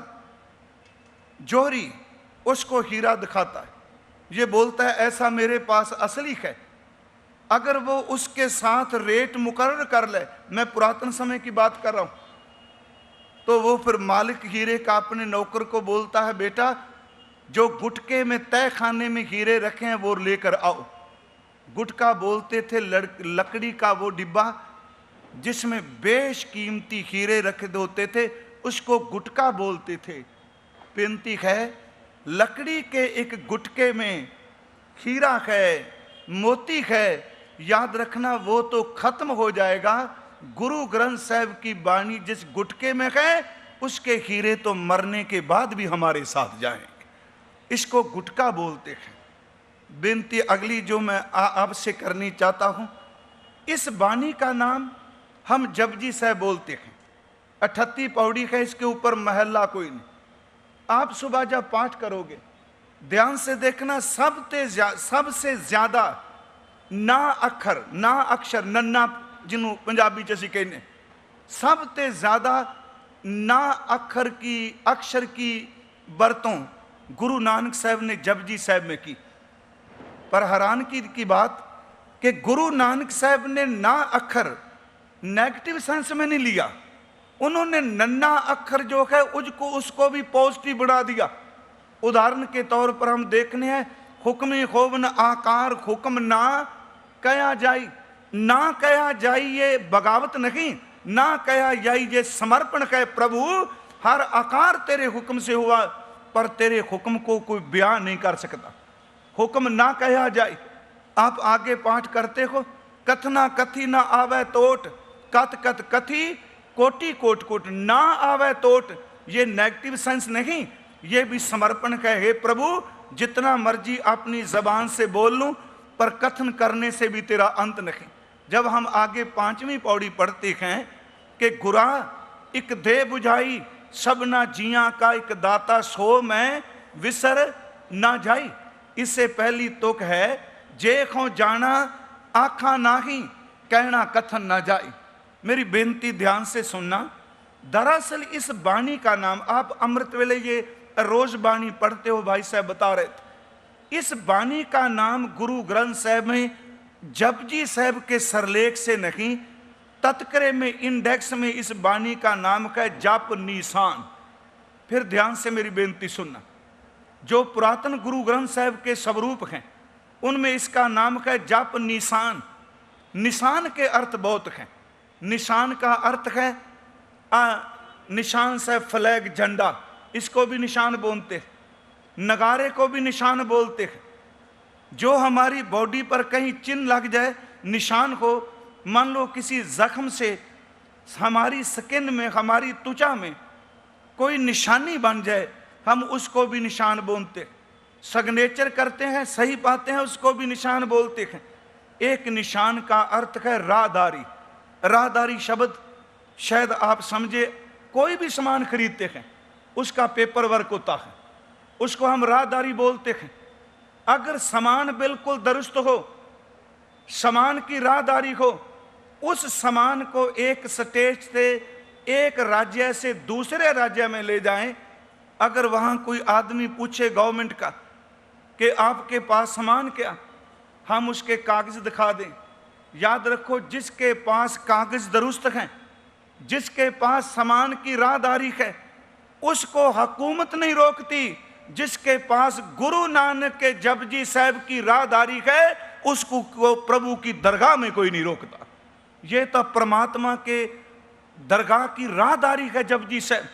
जोरी उसको हीरा दिखाता है, ये बोलता है ऐसा मेरे पास असली है। अगर वो उसके साथ रेट मुकर्रर कर ले, मैं पुरातन समय की बात कर रहा हूं, तो वो फिर मालिक हीरे का अपने नौकर को बोलता है, बेटा जो गुटके में तय खाने में हीरे रखे हैं वो लेकर आओ। गुटका बोलते थे लकड़ी का वो डिब्बा जिसमें बेशकीमती हीरे रखे होते थे, उसको गुटका बोलते थे। बेनती है, लकड़ी के एक गुटके में हीरा है, मोती है, याद रखना वो तो खत्म हो जाएगा। गुरु ग्रंथ साहब की बाणी जिस गुटके में है, उसके हीरे तो मरने के बाद भी हमारे साथ जाएंगे। इसको गुटका बोलते हैं। बेनती अगली जो मैं आपसे करनी चाहता हूं, इस बाणी का नाम हम जपजी साहब बोलते हैं। 38 पौड़ी है, इसके ऊपर महल्ला कोई नहीं। आप सुबह जब पाठ करोगे ध्यान से देखना, सबसे ज्यादा ना अखर, ना अक्षर, नन्ना जिन्हों पंजाबी च असीं कहने, सबसे ज्यादा ना अक्षर की बरतों गुरु नानक साहब ने जपजी साहब में की। पर हैरानगी की बात कि गुरु नानक साहब ने ना अक्षर नेगेटिव सेंस में नहीं लिया, उन्होंने नन्ना अक्षर जो है उसको भी पॉजिटिव बढ़ा दिया। उदाहरण के तौर पर हम देखने हैं, हुक्म खोवन आकार हुक्म ना कया जाई। ना कया जाई ये बगावत नहीं, ना कया जाई ये समर्पण है। प्रभु हर आकार तेरे हुक्म से हुआ, पर तेरे हुक्म को कोई बयान नहीं कर सकता। हुक्म ना कहा जाए। आप आगे पाठ करते हो, कथना कथी ना आवे तोट, कथ कथ कथी कोटि कोट कोट, ना आवे तोट ये नेगेटिव सेंस नहीं, ये भी समर्पण का है। प्रभु जितना मर्जी अपनी जबान से बोल लूं, पर कथन करने से भी तेरा अंत नहीं। जब हम आगे 5वीं पौड़ी पढ़ते हैं कि गुरा एक दे बुझाई सबना जिया का एक दाता, सो मैं विसर ना जाई। इससे पहली तुक है, जे खो जाना आखा नाही कहना कथन ना जाए। मेरी बेनती ध्यान से सुनना। दरअसल इस बाणी का नाम, आप अमृत वेले ये रोज बाणी पढ़ते हो, भाई साहब बता रहे थे, इस बाणी का नाम गुरु ग्रंथ साहब में जपजी साहब के सरलेख से नहीं, तत्करे में इंडेक्स में इस बाणी का नाम है जप निशान। फिर ध्यान से मेरी बेनती सुनना, जो पुरातन गुरु ग्रंथ साहब के स्वरूप हैं उनमें इसका नाम है जप निशान। निशान के अर्थ बहुत हैं। निशान का अर्थ है निशान से फ्लैग, झंडा, इसको भी निशान बोलते हैं। नगारे को भी निशान बोलते हैं। जो हमारी बॉडी पर कहीं चिन्ह लग जाए, निशान हो, मान लो किसी जख्म से हमारी स्किन में, हमारी त्वचा में कोई निशानी बन जाए, हम उसको भी निशान बोलते हैं। सिग्नेचर करते हैं, सही पाते हैं, उसको भी निशान बोलते हैं। एक निशान का अर्थ है राहदारी। राहदारी शब्द शायद आप समझे, कोई भी सामान खरीदते हैं उसका पेपर वर्क होता है, उसको हम राहदारी बोलते हैं। अगर सामान बिल्कुल दुरुस्त हो, सामान की राहदारी हो, उस सामान को एक स्टेट से, एक राज्य से दूसरे राज्य में ले जाएं, अगर वहां कोई आदमी पूछे गवर्नमेंट का कि आपके पास सामान क्या, हम उसके कागज दिखा दें। याद रखो, जिसके पास कागज दुरुस्त हैं, जिसके पास सामान की राहदारी है, उसको हुकूमत नहीं रोकती। जिसके पास गुरु नानक के जपजी साहब की राहदारी है, उसको प्रभु की दरगाह में कोई नहीं रोकता। ये तो परमात्मा के दरगाह की राहदारी है जपजी साहब।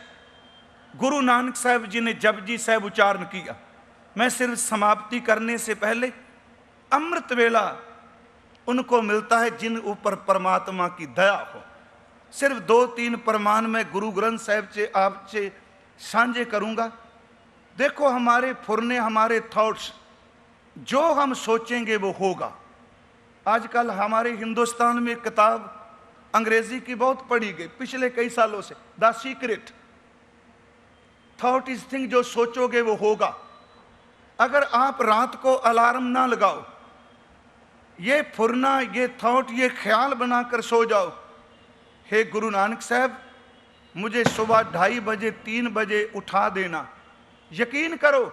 गुरु नानक साहब जी ने जपजी साहब उच्चारण किया। मैं सिर्फ समाप्ति करने से पहले अमृत वेला उनको मिलता है जिन ऊपर परमात्मा की दया हो। सिर्फ 2-3 प्रमाण मैं गुरु ग्रंथ साहिब से आपसे साझे करूंगा। देखो, हमारे फुरने, हमारे थॉट्स, जो हम सोचेंगे वो होगा। आजकल हमारे हिंदुस्तान में किताब अंग्रेजी की बहुत पढ़ी गई पिछले कई सालों से, the secret. Thought is thing, जो सोचोगे वो होगा। अगर आप रात को अलार्म ना लगाओ, ये फुरना, ये थॉट, ये ख्याल बनाकर सो जाओ, हे गुरु नानक साहब मुझे सुबह 2:30 बजे 3 बजे उठा देना, यकीन करो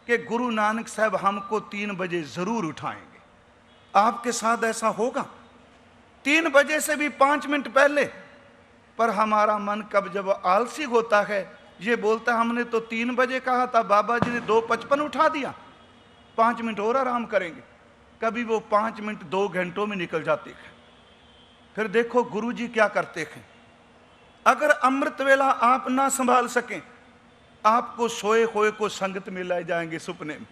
कि गुरु नानक साहब हमको 3 बजे जरूर उठाएंगे। आपके साथ ऐसा होगा, 3 बजे से भी 5 मिनट पहले। पर हमारा मन कब जब आलसी होता है, ये बोलता हमने तो 3 बजे कहा था, बाबा जी ने 2:55 उठा दिया, 5 मिनट और आराम करेंगे। कभी वो 5 मिनट 2 घंटों में निकल जाते हैं। फिर देखो गुरु जी क्या करते हैं। अगर अमृत वेला आप ना संभाल सकें, आपको सोए हुए को संगत में ले जाएंगे, सपने में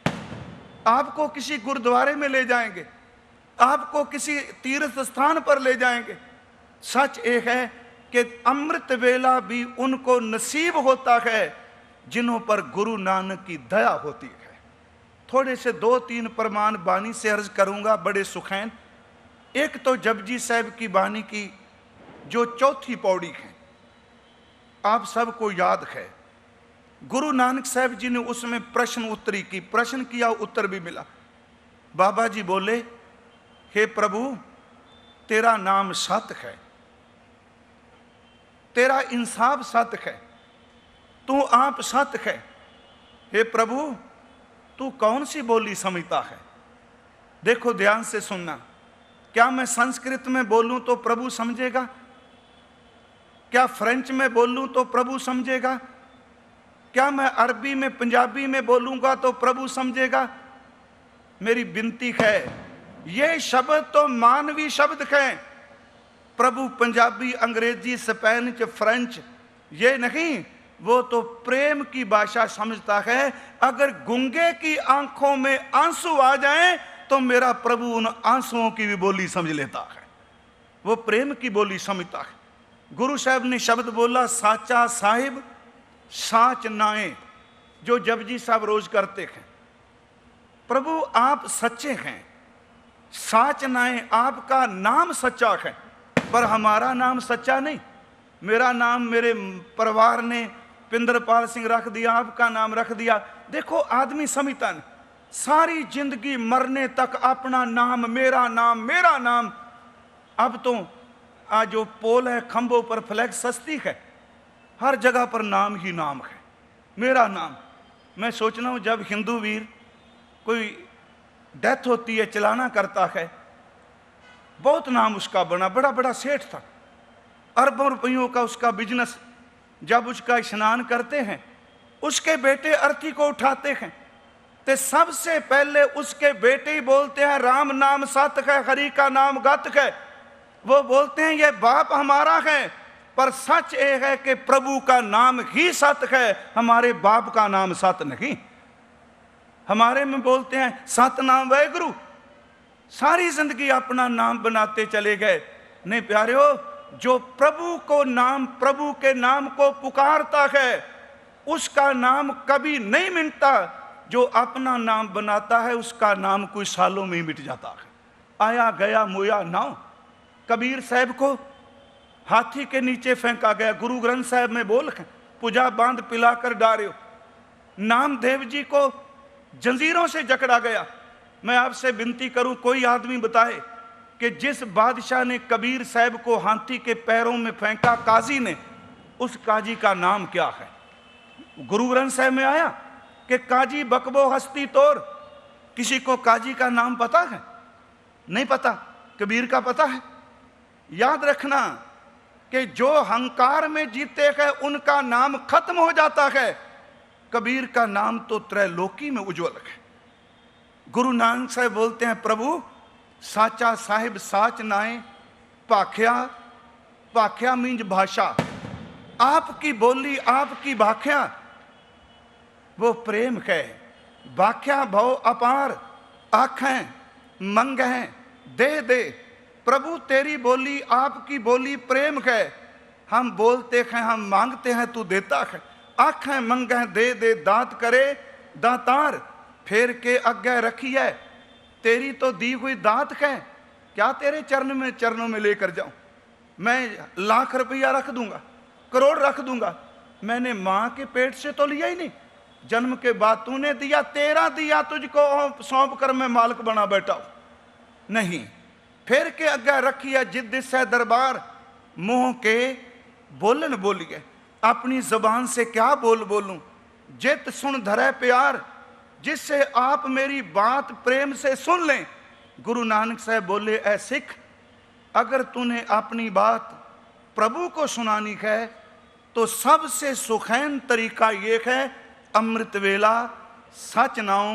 आपको किसी गुरुद्वारे में ले जाएंगे, आपको किसी तीर्थ स्थान पर ले जाएंगे। सच एक है कि अमृत वेला भी उनको नसीब होता है जिन्हों पर गुरु नानक की दया होती है। थोड़े से 2-3 प्रमाण बानी से अर्ज करूंगा, बड़े सुखैन। एक तो जपजी साहब की बानी की जो 4थी पौड़ी है, आप सबको याद है, गुरु नानक साहब जी ने उसमें प्रश्न उत्तरी की, प्रश्न किया, उत्तर भी मिला। बाबा जी बोले, हे प्रभु तेरा नाम सत है, तेरा इंसाफ सत है, तू आप सत है। हे प्रभु तू कौन सी बोली समझता है? देखो ध्यान से सुनना, क्या मैं संस्कृत में बोलूं तो प्रभु समझेगा? क्या फ्रेंच में बोलूं तो प्रभु समझेगा? क्या मैं अरबी में, पंजाबी में बोलूंगा तो प्रभु समझेगा? मेरी विनती है, ये शब्द तो मानवी शब्द हैं। प्रभु पंजाबी, अंग्रेजी, स्पेनिश, फ्रेंच ये नहीं, वो तो प्रेम की भाषा समझता है। अगर गूंगे की आंखों में आंसू आ जाएं तो मेरा प्रभु उन आंसुओं की भी बोली समझ लेता है, वो प्रेम की बोली समझता है। गुरु साहब ने शब्द बोला, साचा साहिब साच नाए, जो जपजी साहब रोज करते हैं। प्रभु आप सच्चे हैं, साच नाए, आपका नाम सच्चा है, पर हमारा नाम सच्चा नहीं। मेरा नाम मेरे परिवार ने पिंदरपाल सिंह रख दिया, आपका नाम रख दिया। देखो आदमी समझता नहीं, सारी जिंदगी मरने तक अपना नाम, मेरा नाम, मेरा नाम। अब तो आज जो पोल है, खंभों पर फ्लैग सस्ती है, हर जगह पर नाम ही नाम है, मेरा नाम। मैं सोच रहा हूं जब हिंदू वीर कोई डेथ होती है, चलाना करता है, बहुत नाम उसका बना, बड़ा बड़ा सेठ था, अरबों रुपयों का उसका बिजनेस। जब उसका स्नान करते हैं, उसके बेटे अर्थी को उठाते हैं, तो सबसे पहले उसके बेटे ही बोलते हैं, राम नाम सत है, हरि का नाम गत है। वो बोलते हैं ये बाप हमारा है, पर सच ये है कि प्रभु का नाम ही सत है, हमारे बाप का नाम सत नहीं। हमारे में बोलते हैं सतनाम वाहेगुरु, सारी जिंदगी अपना नाम बनाते चले गए। नहीं प्यारेओ, जो प्रभु को नाम, प्रभु के नाम को पुकारता है, उसका नाम कभी नहीं मिटता। जो अपना नाम बनाता है, उसका नाम कुछ सालों में ही मिट जाता है। आया गया मोया नाव, कबीर साहब को हाथी के नीचे फेंका गया। गुरु ग्रंथ साहब में बोल है, पूजा बांध पिलाकर डारियो। नामदेव जी को जंजीरों से जकड़ा गया। मैं आपसे विनती करूं, कोई आदमी बताए कि जिस बादशाह ने कबीर साहब को हाथी के पैरों में फेंका, काजी ने, उस काजी का नाम क्या है? गुरु ग्रंथ साहब में आया कि काजी बकबो हस्ती तोर। किसी को काजी का नाम पता है? नहीं पता। कबीर का पता है? याद रखना कि जो अहंकार में जीते हैं उनका नाम खत्म हो जाता है। कबीर का नाम तो त्रैलोकी में उज्जवल है। गुरु नानक साहब बोलते हैं, प्रभु साचा साहिब साच नाए, भाख्या, भाख्या मीन्स भाषा, आपकी बोली, आपकी भाख्या, वो प्रेम है। व्याख्या भव अपार, आखें मंगहें दे दे। प्रभु तेरी बोली आपकी बोली प्रेम है, हम बोलते हैं हम मांगते हैं तू देता है। आखें मंगहें दे दे, दात करे दातार, फेर के अग्गे रखी है तेरी तो दी हुई दात है। क्या तेरे चरणों में लेकर जाऊं? मैं लाख रुपया रख दूंगा, करोड़ रख दूंगा, मैंने मां के पेट से तो लिया ही नहीं, जन्म के बाद तूने दिया, तेरा दिया तुझको सौंप कर मैं मालिक बना बैठा हूं। नहीं, फिर के अग्गे रखी है जिद से दरबार, मुंह के बोलन बोलिए, अपनी जबान से क्या बोलूं, जित सुन धरे प्यार, जिससे आप मेरी बात प्रेम से सुन लें। गुरु नानक साहब बोले, ऐ सिख, अगर तूने अपनी बात प्रभु को सुनानी है तो सबसे सुखैन तरीका ये है, अमृत वेला सच नाओ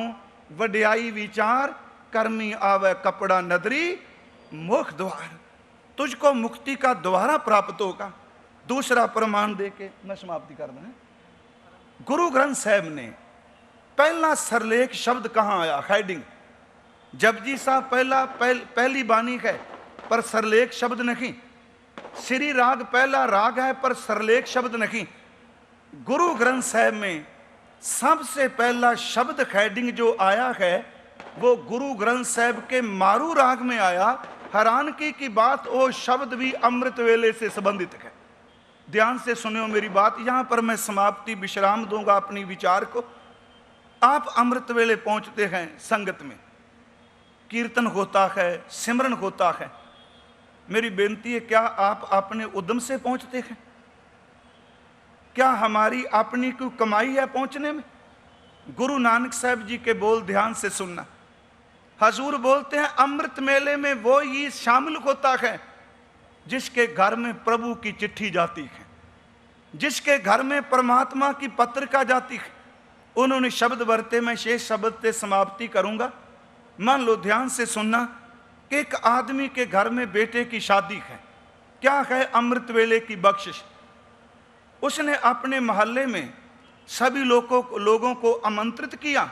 वड्याई विचार, कर्मी आवे कपड़ा नदरी मुख द्वार। तुझको मुक्ति का द्वारा प्राप्त होगा। दूसरा प्रमाण देके मैं समाप्ति कर दूं। गुरु ग्रंथ साहब ने पहला सरलेख शब्द कहां आया? हेडिंग जपजी साहब पहली बानी है पर सरलेख शब्द नहीं। श्री राग पहला राग है पर सरलेख शब्द नहीं। गुरु ग्रंथ साहब में सबसे पहला शब्द हेडिंग जो आया है वो गुरु ग्रंथ साहब के मारू राग में आया। हैरानगी की बात, वो शब्द भी अमृत वेले से संबंधित है। ध्यान से सुनियो मेरी बात, यहां पर मैं समाप्ति विश्राम दूंगा अपनी विचार को। आप अमृत वेले पहुंचते हैं संगत में, कीर्तन होता है, सिमरन होता है। मेरी बेनती है, क्या आप अपने उद्यम से पहुंचते हैं? क्या हमारी अपनी कोई कमाई है पहुंचने में? गुरु नानक साहब जी के बोल ध्यान से सुनना। हजूर बोलते हैं, अमृत मेले में वो ही शामिल होता है जिसके घर में प्रभु की चिट्ठी जाती है, जिसके घर में परमात्मा की पत्रिका जाती है। उन्होंने शब्द बरते, मैं शेष शब्द से समाप्ति करूंगा। मान लो, ध्यान से सुनना कि एक आदमी के घर में बेटे की शादी है। क्या है? अमृत वेले की बख्शिश। उसने अपने मोहल्ले में सभी लोगों को आमंत्रित किया।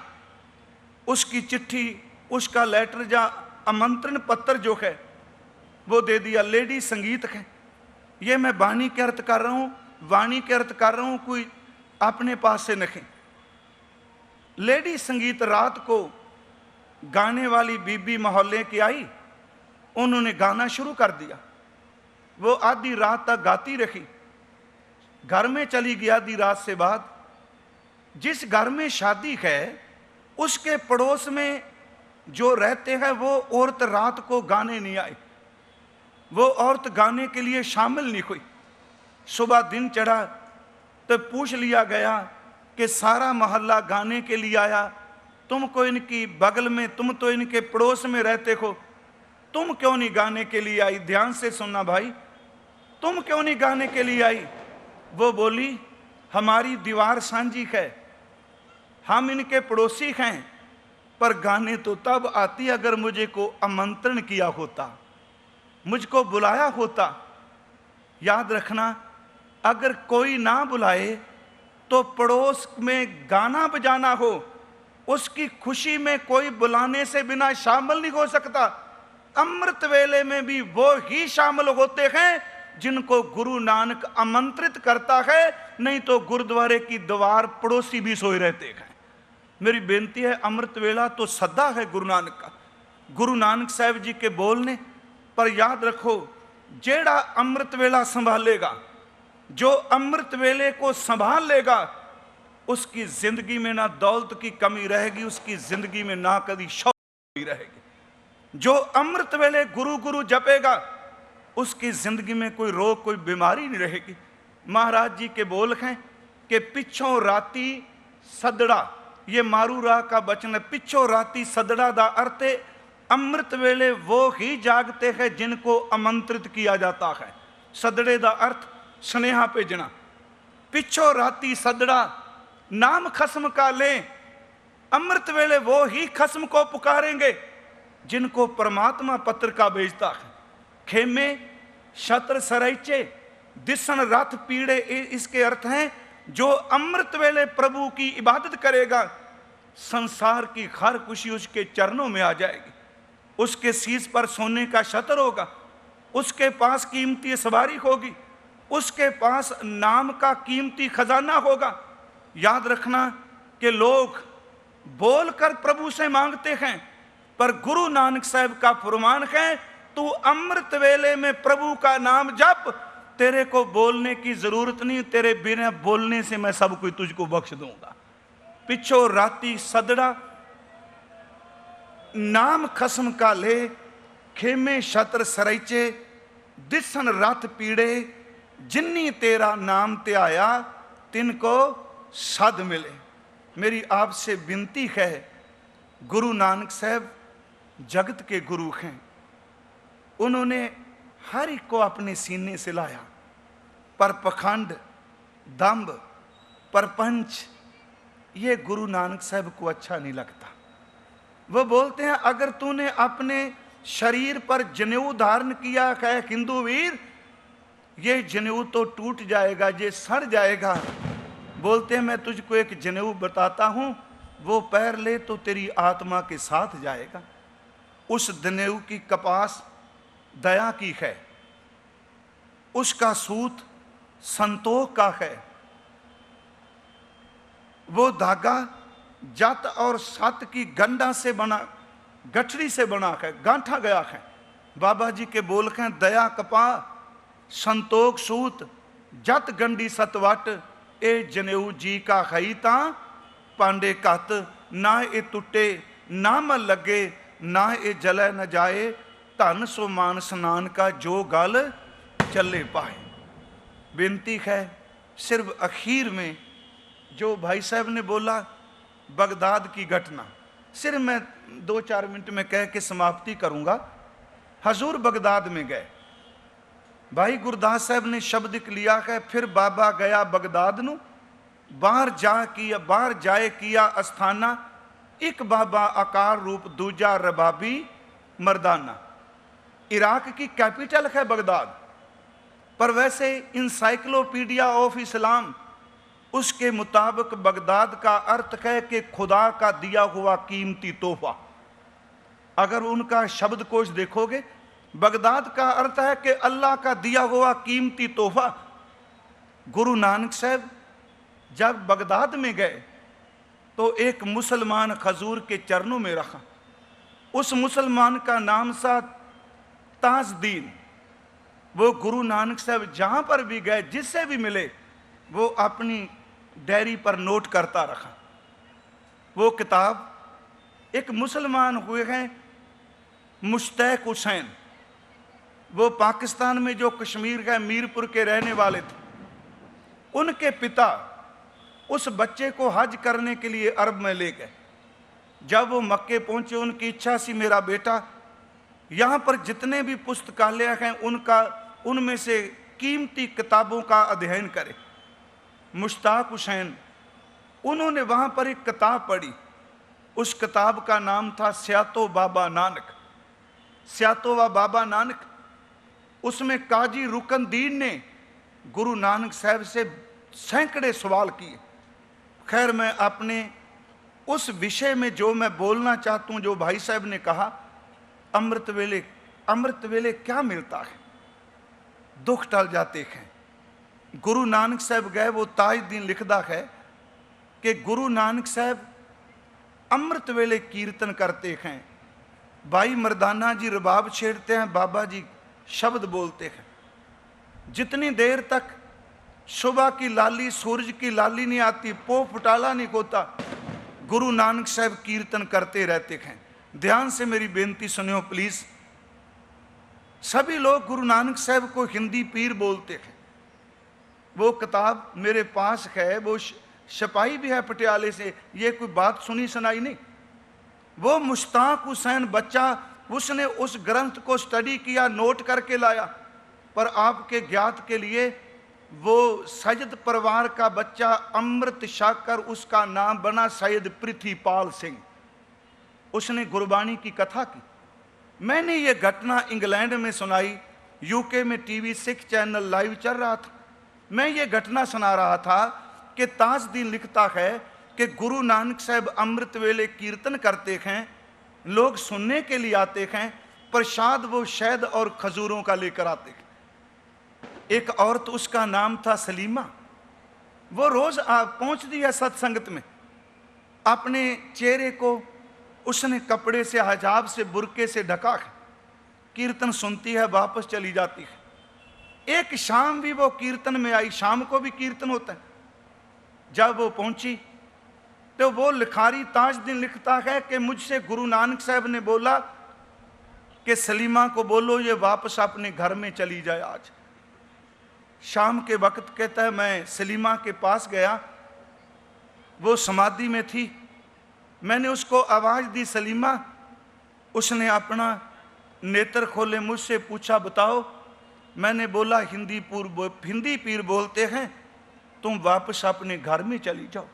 उसकी चिट्ठी, उसका लेटर या आमंत्रण पत्र जो है वो दे दिया। लेडी संगीत है, ये मैं वाणी के अर्थ कर रहा हूं, वाणी के अर्थ कर रहा हूं, कोई अपने पास से नहीं। लेडी संगीत रात को गाने वाली बीबी मोहल्ले की आई, उन्होंने गाना शुरू कर दिया। वो आधी रात तक गाती रही, घर में चली गई। आधी रात से बाद जिस घर में शादी है उसके पड़ोस में जो रहते हैं वो औरत रात को गाने नहीं आई, वो औरत गाने के लिए शामिल नहीं हुई। सुबह दिन चढ़ा तो पूछ लिया गया कि सारा मोहल्ला गाने के लिए आया, तुमको इनकी बगल में, तुम तो इनके पड़ोस में रहते हो, तुम क्यों नहीं गाने के लिए आई? ध्यान से सुनना भाई, तुम क्यों नहीं गाने के लिए आई? वो बोली, हमारी दीवार सांझी है, हम इनके पड़ोसी हैं, पर गाने तो तब आती अगर मुझे को आमंत्रण किया होता, मुझको बुलाया होता। याद रखना, अगर कोई ना बुलाए तो पड़ोस में गाना बजाना हो, उसकी खुशी में कोई बुलाने से बिना शामिल नहीं हो सकता। अमृत वेले में भी वो ही शामिल होते हैं जिनको गुरु नानक आमंत्रित करता है, नहीं तो गुरुद्वारे की दीवार पड़ोसी भी सोए रहते हैं। मेरी बेनती है, अमृत वेला तो सदा है गुरु नानक का, गुरु नानक साहब जी के बोलने। पर याद रखो, जेड़ा अमृत वेला संभालेगा, जो अमृत वेले को संभाल लेगा, उसकी जिंदगी में ना दौलत की कमी रहेगी, उसकी जिंदगी में ना कभी शौक रहेगी। जो अमृत वेले गुरु गुरु जपेगा, उसकी जिंदगी में कोई रोग, कोई बीमारी नहीं रहेगी। महाराज जी के बोल हैं कि पिछों राती सदड़ा, ये मारू राह का वचन है। पिछों राती सदड़ा दा अर्थ है अमृत वेले वो ही जागते हैं जिनको आमंत्रित किया जाता है। सदड़े दा अर्थ स्नेहा भेजना। पिछों राती सदड़ा नाम खस्म का ले, अमृत वेले वो ही खस्म को पुकारेंगे जिनको परमात्मा पत्र का भेजता है। खेमे शत्र सरैचे दिसन रथ पीड़े, इसके अर्थ हैं जो अमृत वेले प्रभु की इबादत करेगा, संसार की हर खुशी उसके चरणों में आ जाएगी। उसके शीश पर सोने का छत्र होगा, उसके पास कीमती सवारी होगी, उसके पास नाम का कीमती खजाना होगा। याद रखना कि लोग बोलकर प्रभु से मांगते हैं, पर गुरु नानक साहब का फरमान है, तू अमृत वेले में प्रभु का नाम जप, तेरे को बोलने की जरूरत नहीं, तेरे बिना बोलने से मैं सब कुछ तुझको बख्श दूंगा। पिछो राती सदड़ा नाम खसम का ले, खेमे छत्र सरैचे, दिसन रथ पीड़े, जिन्नी तेरा नाम ते आया, तिनको सद मिले। मेरी आपसे विनती है, गुरु नानक साहब जगत के गुरु हैं, उन्होंने हर एक को अपने सीने से लाया, पर पखंड, दंभ, परपंच ये गुरु नानक साहब को अच्छा नहीं लगता। वो बोलते हैं, अगर तूने अपने शरीर पर जनेऊ धारण किया है हिंदू वीर, ये जनेऊ तो टूट जाएगा, ये सड़ जाएगा। बोलते हैं, मैं तुझको एक जनेऊ बताता हूं, वो पैर ले तो तेरी आत्मा के साथ जाएगा। उस जनेऊ की कपास दया की है, उसका सूत संतोष का है, वो धागा जत और सत की गंडा से बना, गठरी से बना है, गांठा गया है। बाबा जी के बोल हैं, दया कपा संतोख सूत जत गंडी सतवट, ए जनेऊ जी का खई ता पांडे कत, ना ए टुटे ना मल लगे, ना ए जले न जाए, धन सो मान स्नान का जो गल चले पाए। बेनती है, सिर्फ अखीर में जो भाई साहब ने बोला बगदाद की घटना, सिर्फ मैं 2-4 मिनट में कह के समाप्ति करूंगा। हजूर बगदाद में गए, भाई गुरदास साहब ने शब्द लिया है, फिर बाबा गया बगदाद नू, बाहर जाए किया अस्थाना, एक बाबा आकार रूप दूजा रबाबी मर्दाना। इराक की कैपिटल है बगदाद, पर वैसे इंसाइक्लोपीडिया ऑफ इस्लाम उसके मुताबिक बगदाद का अर्थ है कि खुदा का दिया हुआ कीमती तोहफा। अगर उनका शब्दकोश देखोगे, बगदाद का अर्थ है कि अल्लाह का दिया हुआ कीमती तोहफा। गुरु नानक साहब जब बगदाद में गए तो एक मुसलमान खजूर के चरणों में रखा। उस मुसलमान का नाम था ताजदीन। वो गुरु नानक साहब जहां पर भी गए, जिससे भी मिले, वो अपनी डायरी पर नोट करता रखा। वो किताब एक मुसलमान हुए हैं मुश्ताक हुसैन, वो पाकिस्तान में जो कश्मीर का मीरपुर के रहने वाले थे। उनके पिता उस बच्चे को हज करने के लिए अरब में ले गए। जब वो मक्के पहुंचे, उनकी इच्छा सी मेरा बेटा यहाँ पर जितने भी पुस्तकालय हैं उनमें से कीमती किताबों का अध्ययन करे। मुश्ताक हुसैन, उन्होंने वहाँ पर एक किताब पढ़ी, उस किताब का नाम था स्यातो बाबा नानक। स्यातो व बाबा नानक, उसमें काजी रुकनदीन ने गुरु नानक साहब से सैकड़े सवाल किए। खैर, मैं अपने उस विषय में जो मैं बोलना चाहता हूँ, जो भाई साहब ने कहा, अमृत वेले क्या मिलता है? दुख टल जाते हैं। गुरु नानक साहब गए, वो ताजदीन लिखदा है कि गुरु नानक साहब अमृत वेले कीर्तन करते हैं। भाई मर्दाना जी रबाब छेड़ते हैं, बाबा जी शब्द बोलते हैं। जितनी देर तक सुबह की लाली, सूरज की लाली नहीं आती, पो फुटाला नहीं होता, गुरु नानक साहब कीर्तन करते रहते हैं। ध्यान से मेरी बेनती सुनियो प्लीज। सभी लोग गुरु नानक साहब को हिंदी पीर बोलते हैं। वो किताब मेरे पास है, वो छपाई भी है पटियाले से, ये कोई बात सुनी सुनाई नहीं। वो मुश्ताक हुसैन बच्चा, उसने उस ग्रंथ को स्टडी किया, नोट करके लाया। पर आपके ज्ञात के लिए, वो सैयद परिवार का बच्चा अमृत शाकर, उसका नाम बना सैयद पृथ्वीपाल सिंह। उसने गुरबानी की कथा की। मैंने ये घटना इंग्लैंड में सुनाई, यूके में टीवी 6 चैनल लाइव चल रहा था। मैं ये घटना सुना रहा था कि ताजदीन लिखता है कि गुरु नानक साहब अमृत वेले कीर्तन करते हैं, लोग सुनने के लिए आते हैं, प्रसाद वो शहद और खजूरों का लेकर आते हैं। एक औरत, उसका नाम था सलीमा, वो रोज पहुंचती है सत्संगत में, अपने चेहरे को उसने कपड़े से, हिजाब से, बुरके से ढका है, कीर्तन सुनती है, वापस चली जाती है। एक शाम भी वो कीर्तन में आई, शाम को भी कीर्तन होता है। जब वो पहुंची तो वो लिखारी ताजुद्दीन लिखता है कि मुझसे गुरु नानक साहब ने बोला कि सलीमा को बोलो ये वापस अपने घर में चली जाए आज। शाम के वक्त कहता है मैं सलीमा के पास गया, वो समाधि में थी, मैंने उसको आवाज़ दी सलीमा, उसने अपना नेत्र खोले, मुझसे पूछा बताओ। मैंने बोला हिंदी पीर बोलते हैं, तुम वापस अपने घर में चली जाओ।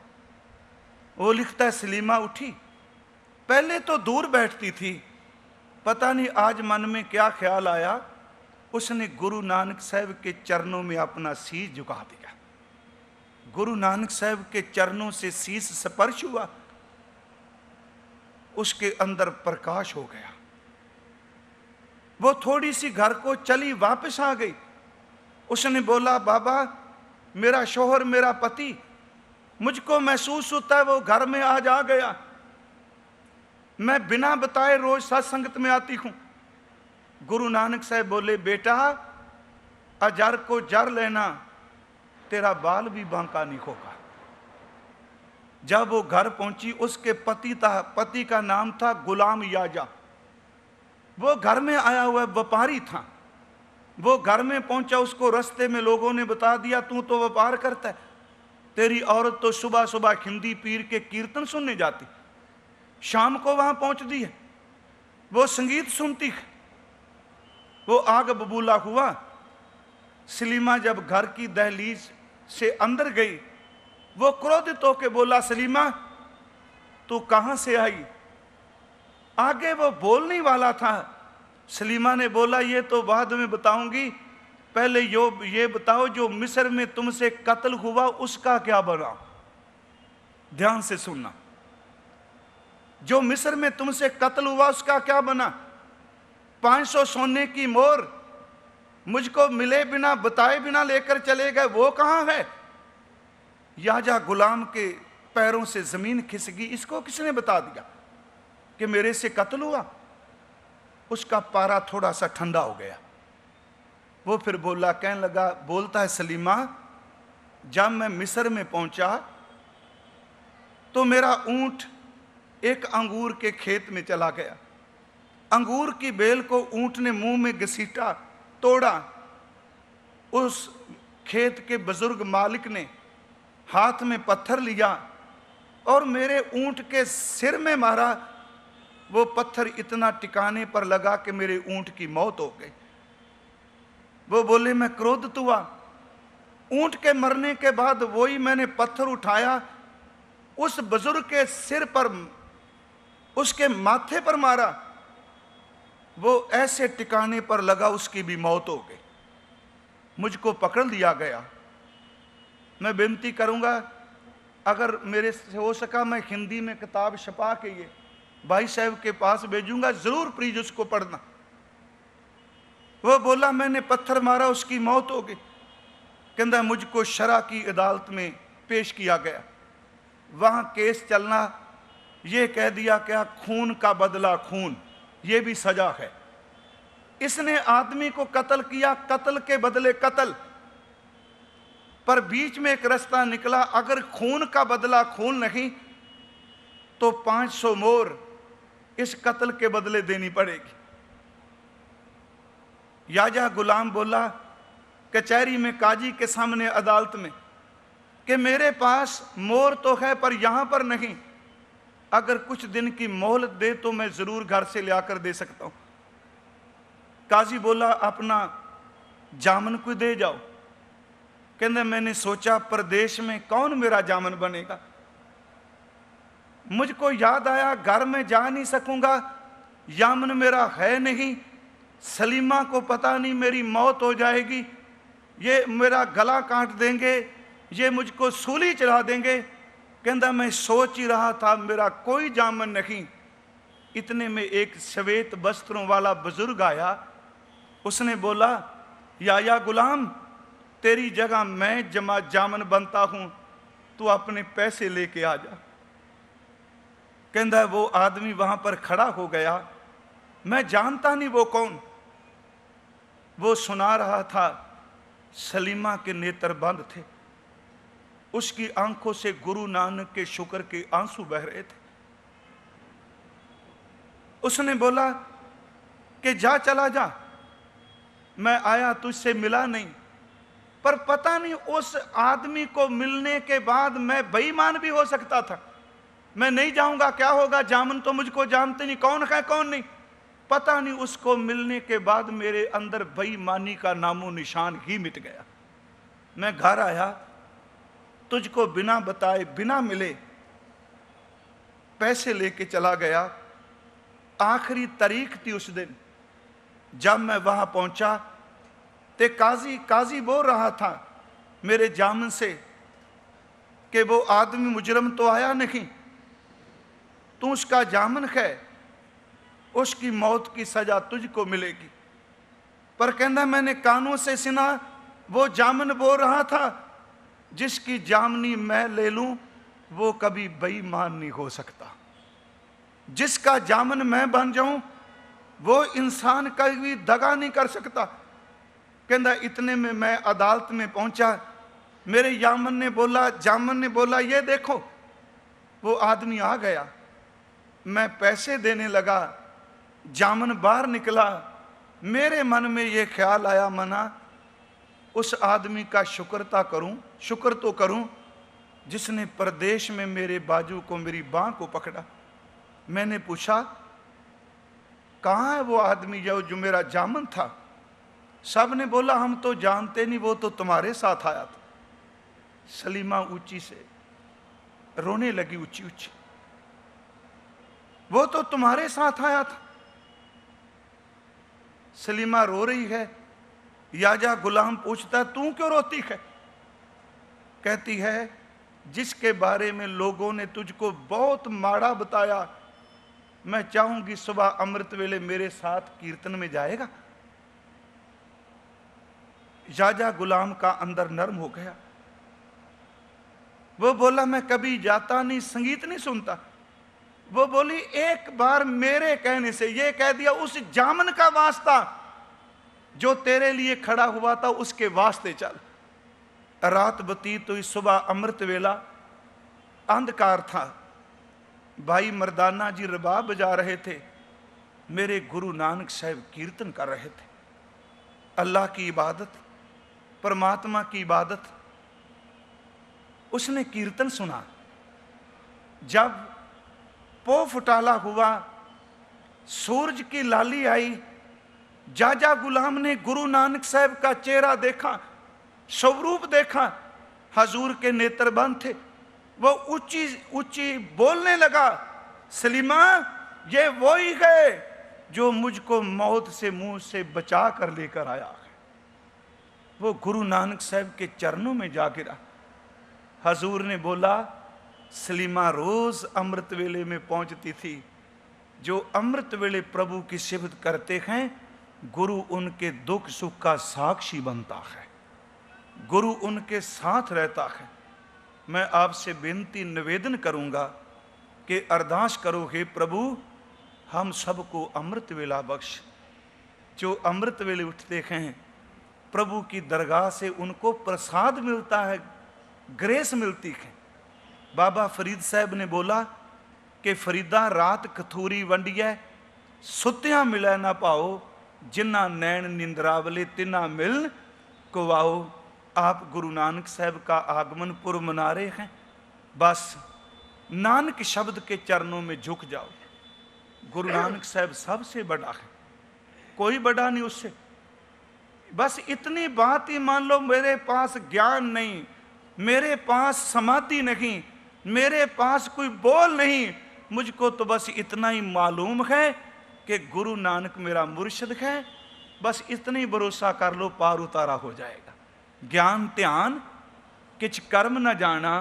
वो लिखता है सलीमा उठी, पहले तो दूर बैठती थी, पता नहीं आज मन में क्या ख्याल आया, उसने गुरु नानक साहब के चरणों में अपना शीश झुका दिया। गुरु नानक साहब के चरणों से शीश स्पर्श हुआ, उसके अंदर प्रकाश हो गया। वो थोड़ी सी घर को चली, वापस आ गई। उसने बोला बाबा मेरा शौहर, मेरा पति, मुझको महसूस होता है वो घर में आज आ गया, मैं बिना बताए रोज सत्संगत में आती हूं। गुरु नानक साहब बोले बेटा अजर को जर लेना, तेरा बाल भी बांका नहीं होगा। जब वो घर पहुंची, उसके पति का नाम था गुलाम याजा, वो घर में आया हुआ व्यापारी था। वो घर में पहुंचा, उसको रास्ते में लोगों ने बता दिया तू तो व्यापार करता है, तेरी औरत तो सुबह सुबह खिंदी पीर के कीर्तन सुनने जाती, शाम को वहां पहुंचती है, वो संगीत सुनती है। वो आग बबूला हुआ। सलीमा जब घर की दहलीज से अंदर गई, वो क्रोधित होकर बोला सलीमा तू कहां से आई। आगे वो बोलने वाला था, सलीमा ने बोला ये तो बाद में बताऊंगी, पहले ये बताओ जो मिस्र में तुमसे कत्ल हुआ उसका क्या बना। ध्यान से सुनना, जो मिस्र में तुमसे कत्ल हुआ उसका क्या बना। 500 सोने की मोहर मुझको मिले बिना, बताए बिना लेकर चले गए, वो कहां है। याजा गुलाम के पैरों से जमीन खिसकी, इसको किसने बता दिया कि मेरे से कत्ल हुआ। उसका पारा थोड़ा सा ठंडा हो गया। वो फिर बोला, कहने लगा, बोलता है सलीमा जब मैं मिस्र में पहुंचा तो मेरा ऊंट एक अंगूर के खेत में चला गया, अंगूर की बेल को ऊंट ने मुंह में घसीटा, तोड़ा। उस खेत के बुजुर्ग मालिक ने हाथ में पत्थर लिया और मेरे ऊंट के सिर में मारा। वो पत्थर इतना टिकाने पर लगा कि मेरे ऊंट की मौत हो गई। वो बोले मैं क्रोधित हुआ, ऊंट के मरने के बाद वही मैंने पत्थर उठाया, उस बुजुर्ग के सिर पर, उसके माथे पर मारा, वो ऐसे टिकाने पर लगा उसकी भी मौत हो गई। मुझको पकड़ लिया गया। मैं विनती करूंगा अगर मेरे से हो सका मैं हिंदी में किताब छपा के ये भाई साहब के पास भेजूंगा, जरूर प्लीज उसको पढ़ना। वो बोला मैंने पत्थर मारा, उसकी मौत हो गई। कहता मुझको शरा की अदालत में पेश किया गया, वहां केस चलना, ये कह दिया क्या खून का बदला खून, ये भी सजा है। इसने आदमी को कत्ल किया, कत्ल के बदले कत्ल। पर बीच में एक रास्ता निकला, अगर खून का बदला खून नहीं तो 500 मोहर इस कत्ल के बदले देनी पड़ेगी। याजा गुलाम बोला कचहरी में, काजी के सामने, अदालत में, कि मेरे पास मोहर तो है पर यहां पर नहीं, अगर कुछ दिन की मोहलत दे तो मैं जरूर घर से लाकर दे सकता हूं। काजी बोला अपना जामन को दे जाओ। कहते मैंने सोचा प्रदेश में कौन मेरा जामन बनेगा। मुझको याद आया घर में जा नहीं सकूंगा, यामन मेरा है नहीं, सलीमा को पता नहीं मेरी मौत हो जाएगी, ये मेरा गला काट देंगे, ये मुझको सूली चढ़ा देंगे। कहता मैं सोच ही रहा था मेरा कोई जामन नहीं। इतने में एक श्वेत वस्त्रों वाला बुजुर्ग आया। उसने बोला, या गुलाम, तेरी जगह मैं जामन बनता हूं, तू अपने पैसे लेके आ जा। कहता वो आदमी वहां पर खड़ा हो गया। मैं जानता नहीं वो कौन। वो सुना रहा था। सलीमा के नेत्र बंद थे, उसकी आंखों से गुरु नानक के शुक्र के आंसू बह रहे थे। उसने बोला कि जा, चला जा, मैं आया तुझसे मिला नहीं। पर पता नहीं उस आदमी को मिलने के बाद मैं बेईमान भी हो सकता था। मैं नहीं जाऊंगा, क्या होगा, जामन तो मुझको जानते नहीं, कौन है कौन नहीं। पता नहीं उसको मिलने के बाद मेरे अंदर बेईमानी का नामो निशान ही मिट गया। मैं घर आया, तुझको बिना बताए बिना मिले पैसे लेके चला गया। आखिरी तारीख थी उस दिन। जब मैं वहां पहुंचा ते काजी बोल रहा था मेरे जामन से कि वो आदमी मुजरम तो आया नहीं, तू उसका जामन है, उसकी मौत की सजा तुझको मिलेगी। पर कहना मैंने कानों से सुना वो जामन बोल रहा था, जिसकी जामनी मैं ले लूं वो कभी बेईमान नहीं हो सकता। जिसका जामन मैं बन जाऊं वो इंसान कभी दगा नहीं कर सकता। कहता इतने में मैं अदालत में पहुंचा। मेरे जामन ने बोला ये देखो, वो आदमी आ गया। मैं पैसे देने लगा, जामन बाहर निकला। मेरे मन में ये ख्याल आया, मना उस आदमी का शुक्र तो करूं जिसने परदेश में मेरे बाजू को, मेरी बांह को पकड़ा। मैंने पूछा कहाँ है वो आदमी जो मेरा जामन था। सब ने बोला हम तो जानते नहीं, वो तो तुम्हारे साथ आया था। सलीमा ऊंची से रोने लगी, ऊंची ऊंची, वो तो तुम्हारे साथ आया था। सलीमा रो रही है। याजा गुलाम पूछता तू क्यों रोती है। कहती है जिसके बारे में लोगों ने तुझको बहुत माड़ा बताया, मैं चाहूंगी सुबह अमृत वेले मेरे साथ कीर्तन में जाएगा। याजा गुलाम का अंदर नर्म हो गया। वो बोला मैं कभी जाता नहीं, संगीत नहीं सुनता। वो बोली एक बार मेरे कहने से ये कह दिया, उस जामन का वास्ता जो तेरे लिए खड़ा हुआ था उसके वास्ते चल। रात बतीत हुई, सुबह अमृत वेला, अंधकार था। भाई मर्दाना जी रबाब बजा रहे थे, मेरे गुरु नानक साहब कीर्तन कर रहे थे। अल्लाह की इबादत, परमात्मा की इबादत। उसने कीर्तन सुना। जब पो फुटाला हुआ, सूरज की लाली आई, जाजा गुलाम ने गुरु नानक साहब का चेहरा देखा, स्वरूप देखा। हजूर के नेत्र बंद थे। वो ऊंची ऊंची बोलने लगा, सलीमा ये वो ही है जो मुझको मौत से मुंह से बचा कर लेकर आया है। वो गुरु नानक साहब के चरणों में जा गिरा। हजूर ने बोला सलीमा रोज अमृत वेले में पहुंचती थी। जो अमृत वेले प्रभु की सिफत करते हैं, गुरु उनके दुख सुख का साक्षी बनता है, गुरु उनके साथ रहता है। मैं आपसे बेनती निवेदन करूंगा कि अरदास करो, हे प्रभु हम सबको अमृत वेला बख्श। जो अमृत वेले उठते हैं प्रभु की दरगाह से उनको प्रसाद मिलता है, ग्रेस मिलती है। बाबा फरीद साहब ने बोला कि फरीदा रात कथूरी वंडिया, सुत्या मिलै ना पाओ, जिन्ना नैन निंद्रावले तिना मिल कुवाओ। आप गुरु नानक साहब का आगमन पुरब मना रहे हैं, बस नानक शब्द के चरणों में झुक जाओ। गुरु नानक साहब सबसे बड़ा है, कोई बड़ा नहीं उससे। बस इतनी बात ही मान लो, मेरे पास ज्ञान नहीं, मेरे पास समाधि नहीं, मेरे पास कोई बोल नहीं, मुझको तो बस इतना ही मालूम है कि गुरु नानक मेरा मुर्शिद है। बस इतना ही भरोसा कर लो, पार उतारा हो जाएगा। ज्ञान ध्यान किच कर्म न जाना,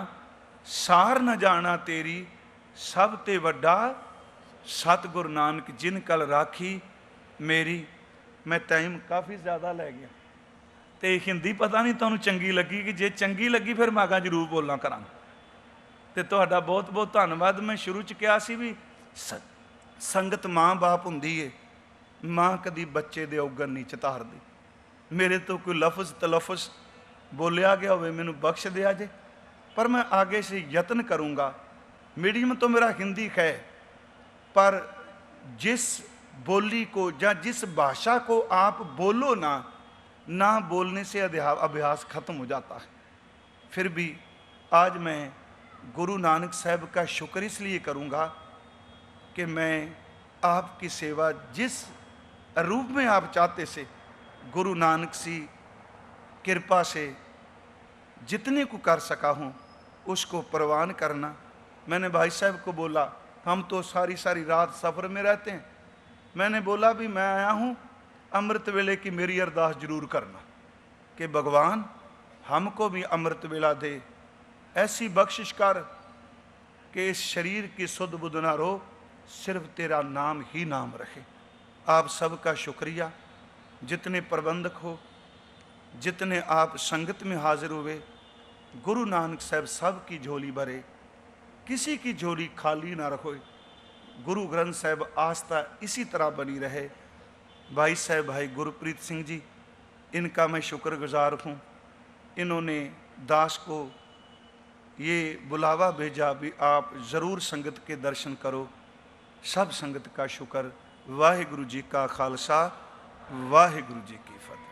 सार न जाना तेरी सब ते वड्डा सतगुर नानक जिन कल राखी मेरी। मैं टाइम काफ़ी ज़्यादा लै गया तो हिंदी पता नहीं तुहानूं चंगी लगी कि जे चंगी लगी फिर मैं अगां जरूर बोलना करा। तो तुहाडा बहुत बहुत धन्नवाद। मैं शुरू च कहा सी भी संगत माँ बाप हुंदी है, माँ कदी बच्चे दे औगन नहीं चितारदी। मेरे तो कोई लफ्ज़ तलफ़ुज़ बोलिया गया होवे मैनूं बख्श दिया जे, पर मैं आगे से यत्न करूँगा। मीडियम तो मेरा हिंदी है, पर जिस बोली को या जिस भाषा को आप बोलो ना बोलने से अभ्यास खत्म हो जाता है। फिर भी आज मैं गुरु नानक साहब का शुक्र इसलिए करूँगा कि मैं आपकी सेवा जिस रूप में आप चाहते से गुरु नानक सी कृपा से जितने को कर सका हूँ उसको प्रवान करना। मैंने भाई साहब को बोला, हम तो सारी सारी रात सफ़र में रहते हैं। मैंने बोला भी मैं आया हूँ अमृत वेले की मेरी अरदास जरूर करना कि भगवान हमको भी अमृत वेला दे, ऐसी बख्शिश कर कि इस शरीर की सुध बुध ना रो, सिर्फ तेरा नाम ही नाम रखे। आप सबका शुक्रिया, जितने प्रबंधक हो, जितने आप संगत में हाजिर हुए। गुरु नानक साहब सब की झोली भरे, किसी की झोली खाली ना रखो। गुरु ग्रंथ साहब आस्था इसी तरह बनी रहे। भाई साहब भाई गुरप्रीत सिंह जी, इनका मैं शुक्रगुजार हूँ। इन्होंने दास को ये बुलावा भेजा भी आप ज़रूर संगत के दर्शन करो। सब संगत का शुक्र। वाहिगुरु जी का खालसा, वाहिगुरु जी की फतेह।